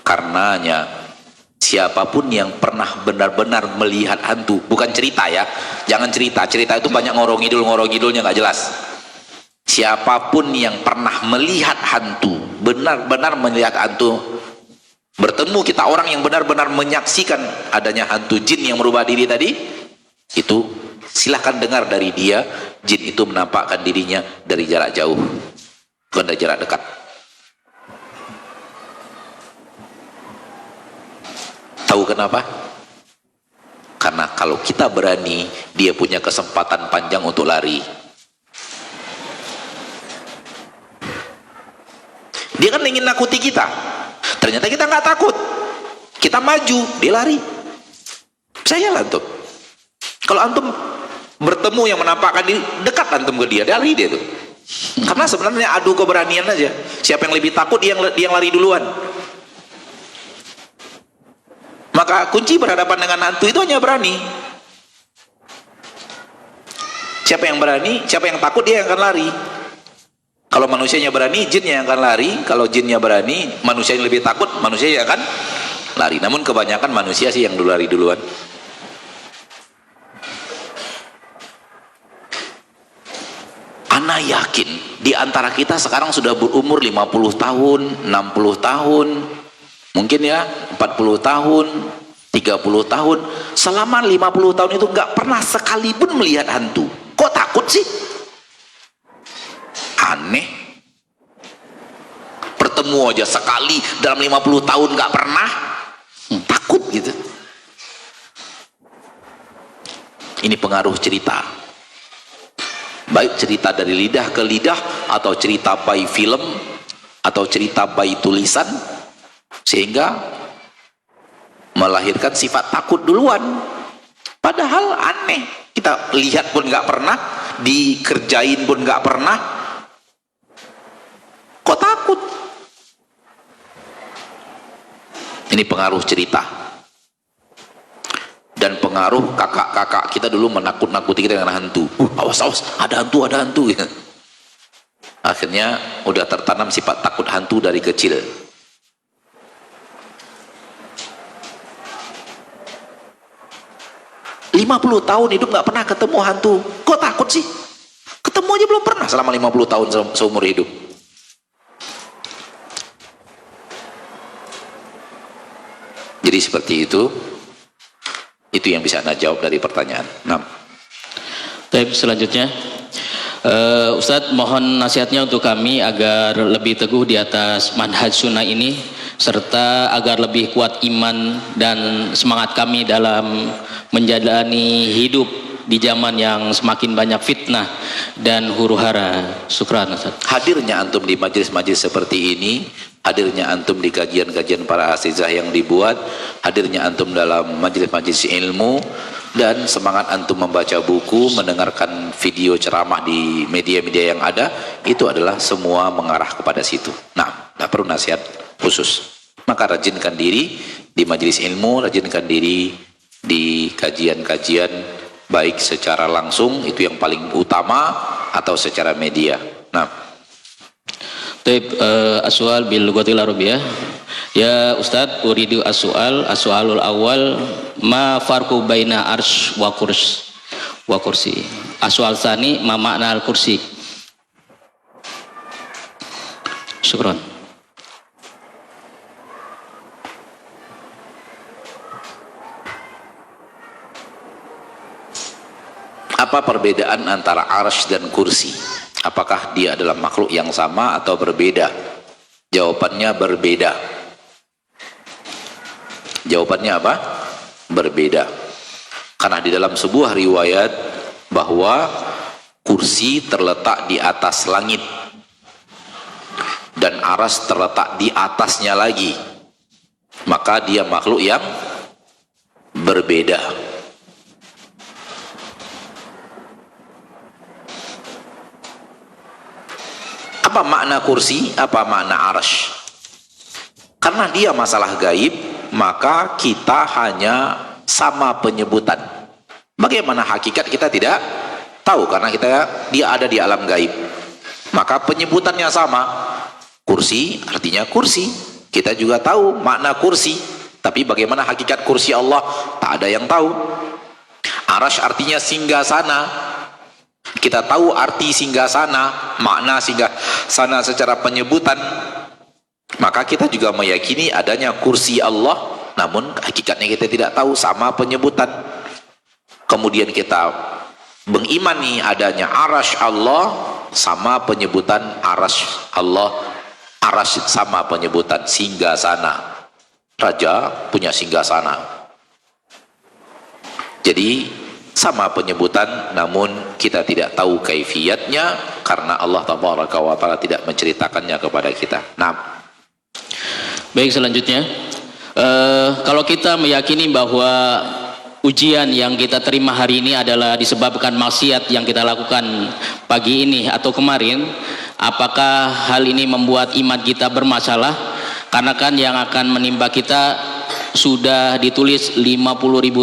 Karenanya siapapun yang pernah benar-benar melihat hantu, bukan cerita ya, jangan cerita itu banyak ngorong-ngidulnya nggak jelas. Siapapun yang pernah melihat hantu, benar-benar melihat hantu, bertemu kita orang yang benar-benar menyaksikan adanya hantu jin yang merubah diri tadi, itu silahkan dengar dari dia, jin itu menampakkan dirinya dari jarak jauh, bukan dari jarak dekat. Tahu kenapa? Karena kalau kita berani, dia punya kesempatan panjang untuk lari. Dia kan ingin nakuti kita. Ternyata kita nggak takut. Kita maju, dia lari. Percayalah antum. Kalau antum bertemu yang menampakkan diri, dekat antum ke dia, lari dia tuh. Karena sebenarnya adu keberanian aja. Siapa yang lebih takut, dia yang lari duluan. Maka kunci berhadapan dengan hantu itu hanya berani. Siapa yang berani, siapa yang takut, dia yang akan lari. Kalau manusianya berani, jinnya yang akan lari. Kalau jinnya berani, manusia yang lebih takut, manusia yang akan lari. Namun kebanyakan manusia sih yang lari duluan. Ana yakin di antara kita sekarang sudah berumur 50 tahun, 60 tahun, mungkin ya 40 tahun, 30 tahun. Selama 50 tahun itu nggak pernah sekalipun melihat hantu. Kok takut sih? Aneh. Bertemu aja sekali dalam 50 tahun nggak pernah, takut gitu. Ini pengaruh cerita, baik cerita dari lidah ke lidah, atau cerita by film, atau cerita by tulisan, sehingga melahirkan sifat takut duluan. Padahal aneh, kita lihat pun nggak pernah, dikerjain pun nggak pernah, kok takut? Ini pengaruh cerita. Dan pengaruh kakak-kakak kita dulu menakut-nakuti kita dengan hantu. Awas, ada hantu gitu. Akhirnya udah tertanam sifat takut hantu dari kecil. "50 tahun hidup nggak pernah ketemu hantu, kok takut sih?" Ketemu aja belum pernah selama 50 tahun seumur hidup. Jadi seperti itu yang bisa Anda jawab dari pertanyaan. Nah, Baik, selanjutnya Ustadz mohon nasihatnya untuk kami agar lebih teguh di atas manhaj sunnah ini, serta agar lebih kuat iman dan semangat kami dalam menjalani hidup di zaman yang semakin banyak fitnah dan huru-hara. Syukran Ustadz. hadirnya antum di majelis-majelis seperti ini, hadirnya antum di kajian-kajian para asatizah yang dibuat, hadirnya antum dalam majelis-majelis ilmu, dan semangat antum membaca buku, mendengarkan video ceramah di media-media yang ada, itu adalah semua mengarah kepada situ. Nah, tidak perlu nasihat khusus. Maka rajinkan diri di majelis ilmu, rajinkan diri di kajian-kajian, baik secara langsung, itu yang paling utama, atau secara media. Nah, As-su'al bil lughatil arabiyyah. Ya Ustadz, uridu as-su'alul awal, ma farqu baina arsy wa kursi. As-su'al tsani, ma makna al-kursi. Syukran. apa perbedaan antara arsy dan kursi? Apakah dia adalah makhluk yang sama atau berbeda? Jawabannya berbeda. Jawabannya apa? Berbeda. Karena di dalam sebuah riwayat bahwa kursi terletak di atas langit dan arsy terletak di atasnya lagi. maka dia makhluk yang berbeda. Apa makna kursi? Apa makna arsy? Karena dia masalah gaib, maka kita hanya sama penyebutan. Bagaimana hakikat kita tidak tahu, karena dia ada di alam gaib. Maka penyebutannya sama. Kursi artinya kursi. Kita juga tahu makna kursi, tapi bagaimana hakikat kursi Allah, tak ada yang tahu. Arsy artinya singgasana. Kita tahu arti singgasana, makna singgasana secara penyebutan. Maka kita juga meyakini adanya kursi Allah, namun hakikatnya kita tidak tahu, sama penyebutan. Kemudian kita mengimani adanya arsy Allah, sama penyebutan arsy Allah. Arsy sama penyebutan singgasana. Raja punya singgasana. Jadi sama penyebutan, namun kita tidak tahu kaifiyatnya karena Allah Tabaraka wa Ta'ala tidak menceritakannya kepada kita. Nah, baik, selanjutnya kalau kita meyakini bahwa ujian yang kita terima hari ini adalah disebabkan maksiat yang kita lakukan pagi ini atau kemarin, apakah hal ini membuat iman kita bermasalah? Karena kan yang akan menimpa kita sudah ditulis 50.000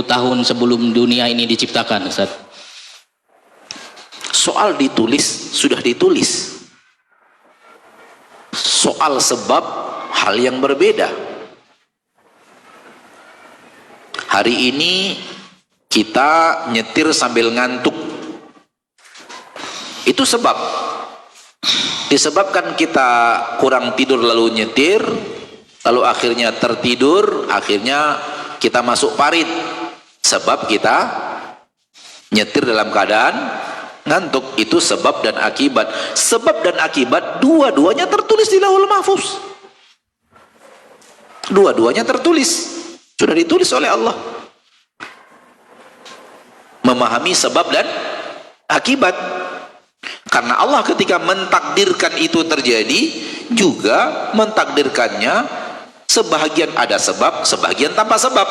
tahun sebelum dunia ini diciptakan, Ustaz. Soal ditulis, sudah ditulis. Soal sebab, hal yang berbeda. Hari ini kita nyetir sambil ngantuk. Itu sebab. Disebabkan kita kurang tidur lalu nyetir, lalu akhirnya tertidur, akhirnya kita masuk parit. Sebab kita nyetir dalam keadaan ngantuk. Itu sebab dan akibat. Sebab dan akibat dua-duanya tertulis di Lauhul Mahfuz. Dua-duanya tertulis, sudah ditulis oleh Allah. Memahami sebab dan akibat. Karena Allah ketika mentakdirkan itu terjadi, juga mentakdirkannya sebahagian ada sebab, sebahagian tanpa sebab.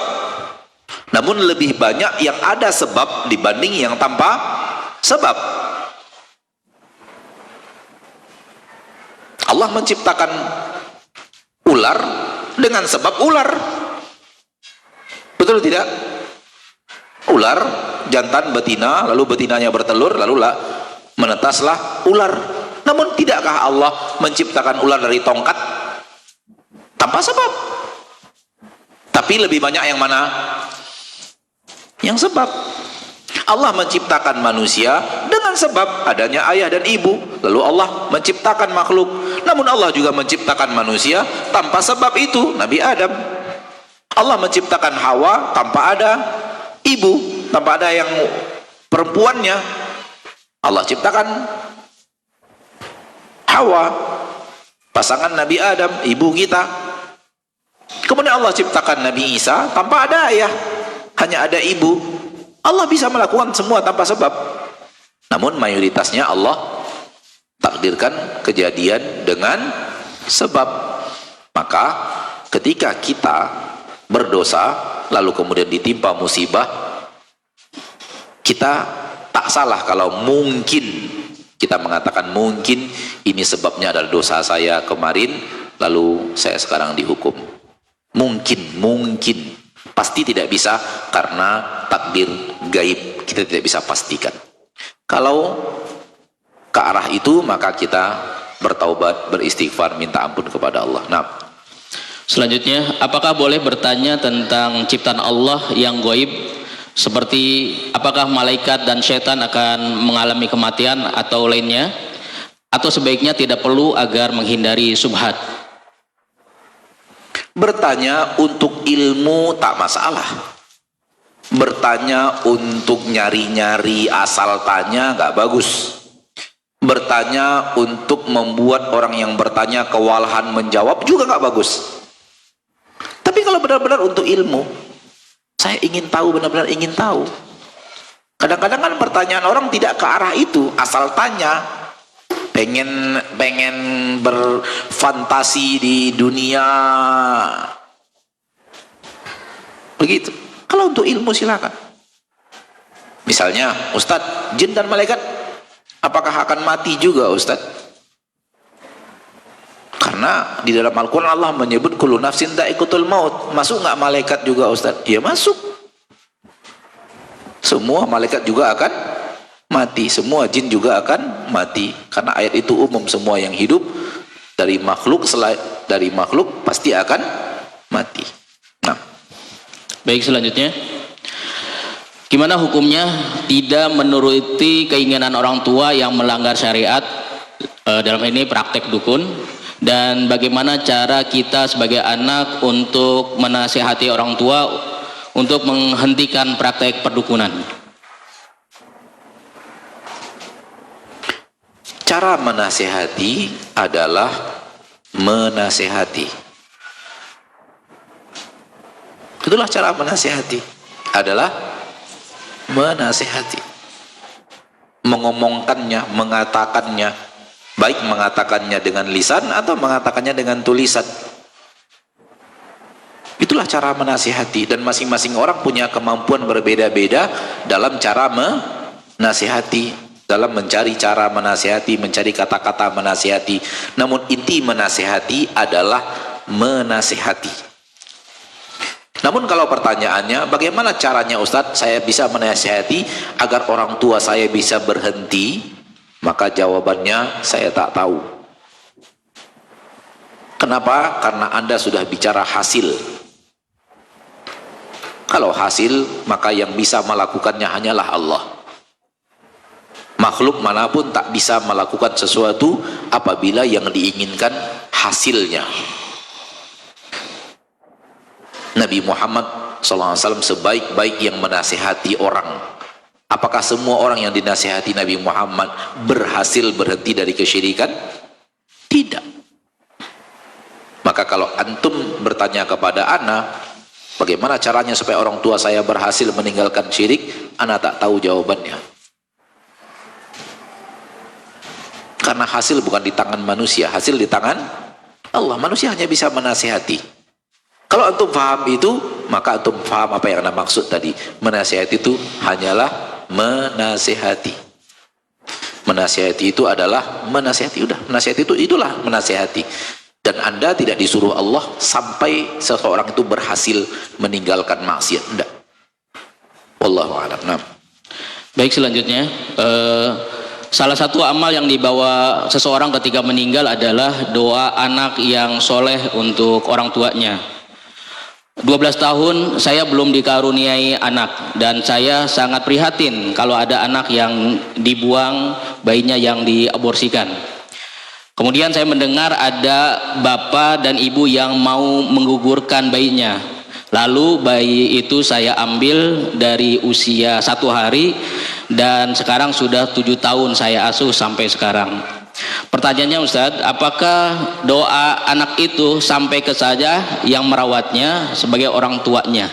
Namun lebih banyak yang ada sebab dibanding yang tanpa sebab. Allah menciptakan ular dengan sebab ular. Betul tidak? Ular, jantan, betina, lalu betinanya bertelur, lalu menetaslah ular. Namun tidakkah Allah menciptakan ular dari tongkat tanpa sebab? Tapi lebih banyak yang mana? Yang sebab. Allah menciptakan manusia dengan sebab adanya ayah dan ibu. Lalu Allah menciptakan makhluk. Namun Allah juga menciptakan manusia tanpa sebab itu, Nabi Adam. Allah menciptakan Hawa tanpa ada ibu, tanpa ada yang perempuannya. Allah ciptakan Hawa, pasangan Nabi Adam, ibu kita. Kemudian Allah ciptakan Nabi Isa tanpa ada ayah, hanya ada ibu. Allah bisa melakukan semua tanpa sebab. Namun mayoritasnya Allah takdirkan kejadian dengan sebab. Maka ketika kita berdosa lalu kemudian ditimpa musibah, kita tak salah kalau mungkin kita mengatakan mungkin ini sebabnya adalah dosa saya kemarin, lalu saya sekarang dihukum. Mungkin pasti tidak bisa, karena takdir gaib kita tidak bisa pastikan. Kalau ke arah itu, maka kita bertaubat, beristighfar, minta ampun kepada Allah. Nah, selanjutnya, apakah boleh bertanya tentang ciptaan Allah yang gaib? Seperti apakah malaikat dan syaitan akan mengalami kematian atau lainnya, atau sebaiknya tidak perlu agar menghindari subhat? Bertanya untuk ilmu tak masalah. Bertanya untuk nyari-nyari asal tanya gak bagus. Bertanya untuk membuat orang yang bertanya kewalahan menjawab juga gak bagus. Tapi kalau benar-benar untuk ilmu, saya ingin tahu, benar-benar ingin tahu. Kadang-kadang kan pertanyaan orang tidak ke arah itu, asal tanya, pengen berfantasi di dunia Begitu. Kalau untuk ilmu silakan. Misalnya, Ustadz, jin dan malaikat apakah akan mati juga, Ustadz? Karena di dalam Al-Quran Allah menyebut kullu nafsin dha'iqatul maut. Masuk nggak malaikat juga, Ustadz? Ya masuk. Semua malaikat juga akan mati, semua jin juga akan mati. Karena ayat itu umum, semua yang hidup dari makhluk pasti akan mati. Nah, Baik, selanjutnya, gimana hukumnya tidak menuruti keinginan orang tua yang melanggar syariat, dalam ini praktek dukun, dan bagaimana cara kita sebagai anak untuk menasihati orang tua untuk menghentikan praktek perdukunan? cara menasihati adalah menasihati. Itulah cara menasihati, adalah menasihati, mengomongkannya, mengatakannya, baik mengatakannya dengan lisan atau mengatakannya dengan tulisan. Itulah cara menasihati, dan masing-masing orang punya kemampuan berbeda-beda dalam cara menasihati, dalam mencari cara menasihati, mencari kata-kata menasihati. Namun inti menasihati adalah menasihati. Namun kalau pertanyaannya, bagaimana caranya Ustadz saya bisa menasihati agar orang tua saya bisa berhenti? Maka jawabannya saya tak tahu. Kenapa? Karena Anda sudah bicara hasil. Kalau hasil, maka yang bisa melakukannya hanyalah Allah. Makhluk manapun tak bisa melakukan sesuatu apabila yang diinginkan hasilnya. Nabi Muhammad SAW sebaik-baik yang menasihati orang. Apakah semua orang yang dinasihati Nabi Muhammad berhasil berhenti dari kesyirikan? Tidak. Maka kalau antum bertanya kepada ana, bagaimana caranya supaya orang tua saya berhasil meninggalkan syirik? Ana tak tahu jawabannya. Karena hasil bukan di tangan manusia, hasil di tangan Allah. Manusia hanya bisa menasihati. Kalau antum paham itu, maka antum paham apa yang anda maksud tadi. Menasihati itu hanyalah menasihati. Menasihati itu adalah menasihati. Udah, menasihati itu itulah menasihati. Dan anda tidak disuruh Allah sampai seseorang itu berhasil meninggalkan maksiat. Tidak. Wallahu a'lam. Nah. Baik, selanjutnya, salah satu amal yang dibawa seseorang ketika meninggal adalah doa anak yang soleh untuk orang tuanya. 12 tahun saya belum dikaruniai anak, dan saya sangat prihatin kalau ada anak yang dibuang, bayinya yang diaborsikan. Kemudian saya mendengar ada bapak dan ibu yang mau menggugurkan bayinya. Lalu bayi itu saya ambil dari usia 1 hari, dan sekarang sudah 7 tahun saya asuh sampai sekarang. Pertanyaannya Ustadz, apakah doa anak itu sampai ke saya yang merawatnya sebagai orang tuanya?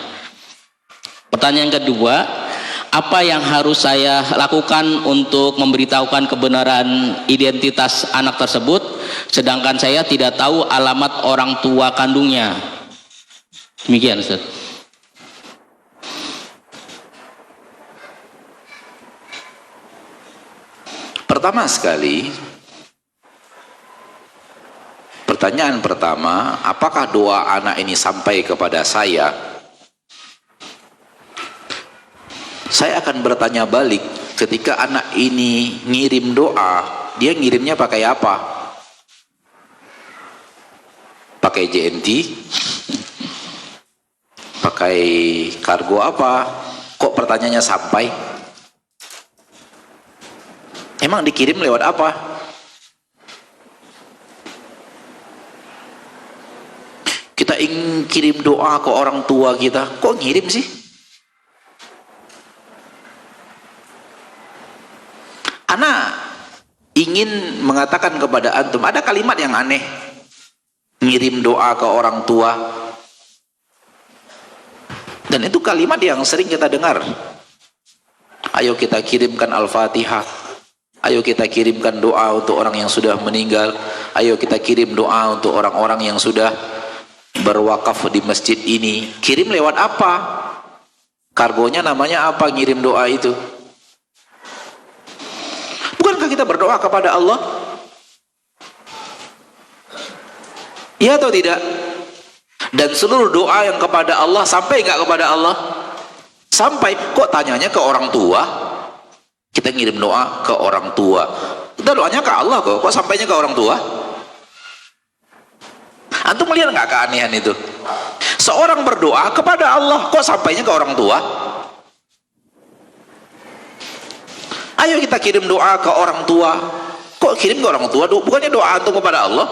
Pertanyaan kedua, apa yang harus saya lakukan untuk memberitahukan kebenaran identitas anak tersebut, sedangkan saya tidak tahu alamat orang tua kandungnya? Demikian Ustaz. Pertama sekali, pertanyaan pertama, apakah doa anak ini sampai kepada saya? Saya akan bertanya balik, ketika anak ini ngirim doa, dia ngirimnya pakai apa? Pakai JNT? Pakai kargo apa? Kok pertanyaannya sampai? Emang dikirim lewat apa? Kita ingin kirim doa ke orang tua kita, kok ngirim sih? Ana ingin mengatakan kepada antum, ada kalimat yang aneh, ngirim doa ke orang tua, dan itu kalimat yang sering kita dengar. Ayo kita kirimkan Al-Fatihah, ayo kita kirimkan doa untuk orang yang sudah meninggal, ayo kita kirim doa untuk orang-orang yang sudah berwakaf di masjid ini, kirim lewat apa? Kargonya namanya apa ngirim doa itu? Bukankah kita berdoa kepada Allah? Iya atau tidak? Dan seluruh doa yang kepada Allah sampai nggak kepada Allah? Sampai. Kok tanyanya ke orang tua? Kita ngirim doa ke orang tua. Kita doanya ke Allah kok. Kok sampainya ke orang tua? Antum melihat nggak keanehan itu? Seorang berdoa kepada Allah, kok sampainya ke orang tua? Ayo kita kirim doa ke orang tua. Kok kirim ke orang tua? Bukannya doa antum kepada Allah?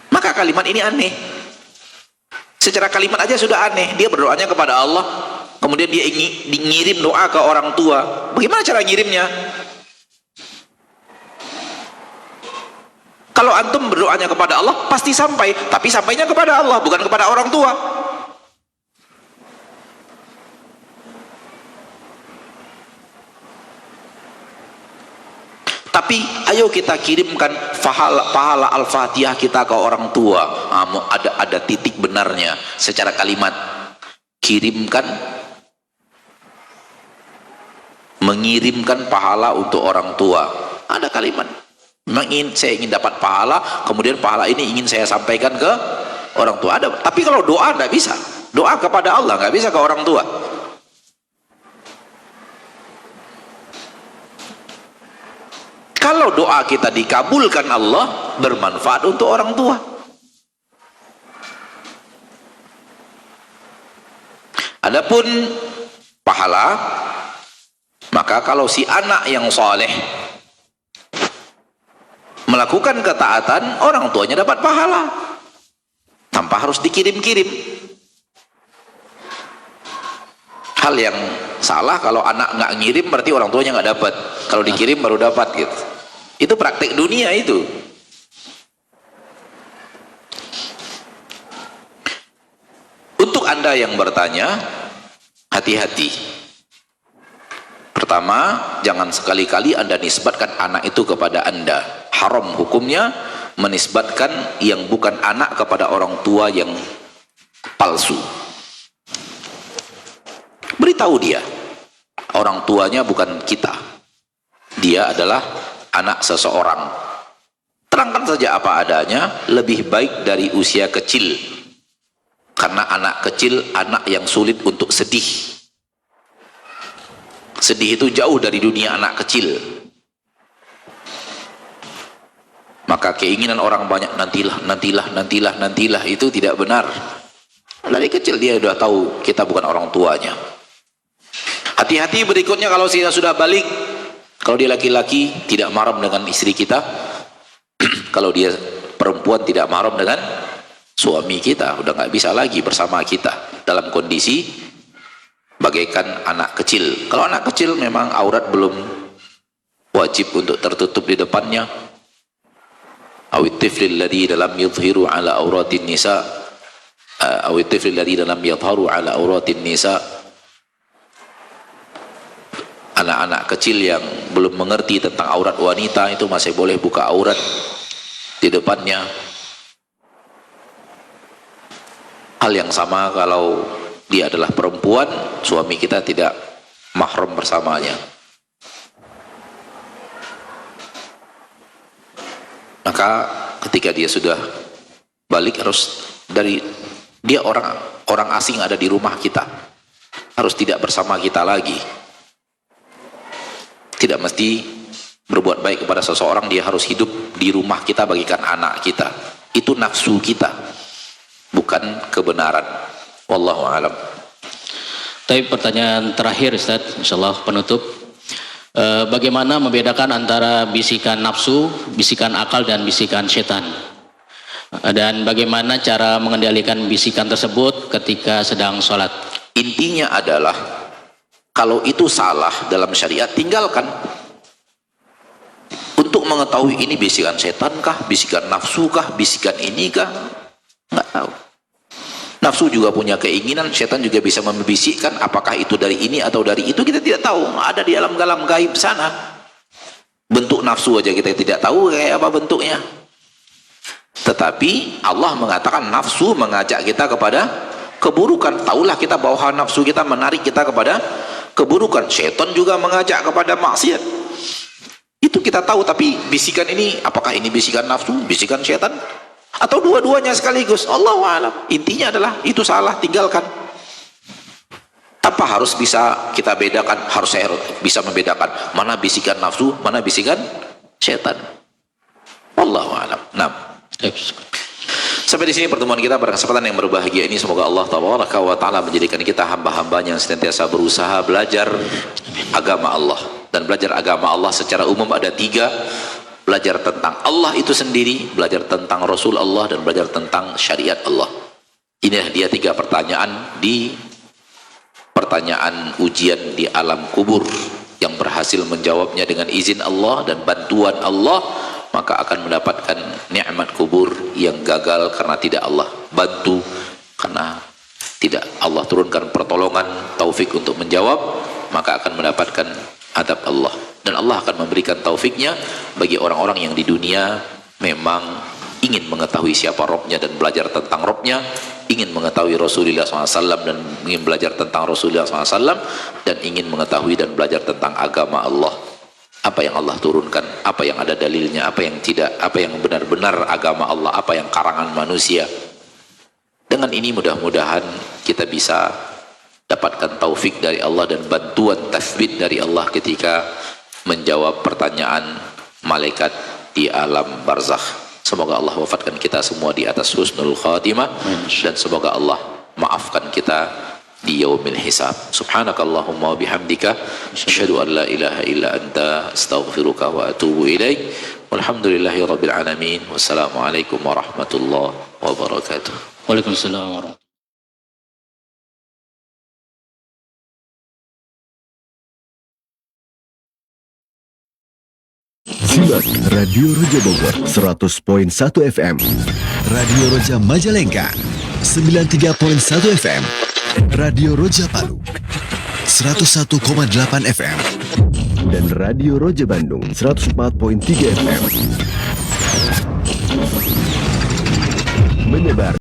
Maka kalimat ini aneh. Secara kalimat aja sudah aneh. Dia berdoanya kepada Allah, kemudian dia ingin ngirim doa ke orang tua. Bagaimana cara ngirimnya? Kalau antum berdoanya kepada Allah pasti sampai, tapi sampainya kepada Allah, bukan kepada orang tua. Tapi ayo kita kirimkan pahala Al-Fatihah kita ke orang tua. Ada titik benarnya secara kalimat. Kirimkan, mengirimkan pahala untuk orang tua. Ada kalimat. Memang saya ingin dapat pahala, kemudian pahala ini ingin saya sampaikan ke orang tua. Ada. Tapi kalau doa tidak bisa. Doa kepada Allah nggak bisa ke orang tua. Kalau doa kita dikabulkan Allah, bermanfaat untuk orang tua. Adapun pahala, maka kalau si anak yang soleh melakukan ketaatan, orang tuanya dapat pahala tanpa harus dikirim-kirim. Hal yang salah kalau anak nggak ngirim berarti orang tuanya nggak dapat, kalau dikirim baru dapat gitu. Itu praktik dunia itu. Untuk Anda yang bertanya, hati-hati. Pertama, jangan sekali-kali Anda nisbatkan anak itu kepada Anda. Haram hukumnya menisbatkan yang bukan anak kepada orang tua yang palsu. Beritahu dia, orang tuanya bukan kita. Dia adalah anak seseorang. Terangkan saja apa adanya, lebih baik dari usia kecil. Karena anak kecil, anak yang sulit untuk sedih. Sedih itu jauh dari dunia anak kecil. Maka keinginan orang banyak nantilah itu tidak benar. Dari kecil dia sudah tahu kita bukan orang tuanya. Hati-hati berikutnya kalau dia sudah balik. Kalau dia laki-laki tidak mahram dengan istri kita. Kalau dia perempuan tidak mahram dengan suami kita, udah nggak bisa lagi bersama kita dalam kondisi bagaikan anak kecil. Kalau anak kecil memang aurat belum wajib untuk tertutup di depannya. Awit tiflil ladzi lam yudhiru ala auratin nisa, awit tiflil ladzi lam yadhharu ala auratin nisa. Anak-anak kecil yang belum mengerti tentang aurat wanita itu masih boleh buka aurat di depannya. Hal yang sama kalau dia adalah perempuan, suami kita tidak mahram bersamanya. Maka ketika dia sudah balik, harus dari dia orang asing ada di rumah kita, harus tidak bersama kita lagi. Tidak mesti berbuat baik kepada seseorang, dia harus hidup di rumah kita bagikan anak kita. Itu nafsu kita, bukan kebenaran. Wallahu a'lam. Tapi pertanyaan terakhir Ustaz, insyaallah penutup. Bagaimana membedakan antara bisikan nafsu, bisikan akal dan bisikan setan? Dan bagaimana cara mengendalikan bisikan tersebut ketika sedang sholat? Intinya adalah kalau itu salah dalam syariat, tinggalkan. Untuk mengetahui ini bisikan setan kah, bisikan nafsu kah, bisikan ini kah, nggak tahu. Nafsu juga punya keinginan, setan juga bisa membisikkan. Apakah itu dari ini atau dari itu, kita tidak tahu. Ada di alam gaib sana. Bentuk nafsu aja kita tidak tahu kayak apa bentuknya. Tetapi Allah mengatakan nafsu mengajak kita kepada keburukan. Taulah kita bahwa nafsu kita menarik kita kepada keburukan. Syaitan juga mengajak kepada maksiat. Itu kita tahu, tapi bisikan ini, apakah ini bisikan nafsu, bisikan syaitan? Atau dua-duanya sekaligus? Allahu a'lam. Intinya adalah itu salah, tinggalkan. Tanpa harus bisa kita bedakan, harus saya bisa membedakan mana bisikan nafsu, mana bisikan syaitan. Wallahu a'lam. Nah, sampai di sini pertemuan kita pada kesempatan yang berbahagia ini. Semoga Allah tabaraka wa taala menjadikan kita hamba-hambanya yang senantiasa berusaha belajar agama Allah. Dan belajar agama Allah secara umum ada 3. Belajar tentang Allah itu sendiri, belajar tentang Rasul Allah, dan belajar tentang syariat Allah. Inilah dia 3 pertanyaan di pertanyaan ujian di alam kubur. Yang berhasil menjawabnya dengan izin Allah dan bantuan Allah, maka akan mendapatkan nikmat kubur. Yang gagal karena tidak Allah bantu, karena tidak Allah turunkan pertolongan taufik untuk menjawab, maka akan mendapatkan adab Allah. Dan Allah akan memberikan taufiknya bagi orang-orang yang di dunia memang ingin mengetahui siapa Robnya dan belajar tentang Robnya, ingin mengetahui Rasulullah SAW dan ingin belajar tentang Rasulullah SAW, dan ingin mengetahui dan belajar tentang agama Allah. Apa yang Allah turunkan, apa yang ada dalilnya, apa yang tidak, apa yang benar-benar agama Allah, apa yang karangan manusia. Dengan ini mudah-mudahan kita bisa dapatkan taufik dari Allah dan bantuan tathbit dari Allah ketika menjawab pertanyaan malaikat di alam barzakh. Semoga Allah wafatkan kita semua di atas husnul khatimah, dan semoga Allah maafkan kita di yaumil hisab. Subhanakallahumma wa bihamdika asyhadu an la ilaha illa anta astaghfiruka wa atubu ilaik. Walhamdulillahi rabbil alamin. Wassalamualaikum warahmatullahi wabarakatuh. Waalaikumsalam warahmatullahi. Simak Radio Roja Bogor 100.1 FM, Radio Roja Majalengka 93.1 FM, Radio Roja Palu 101,8 FM, dan Radio Roja Bandung 104.3 FM. Menyebar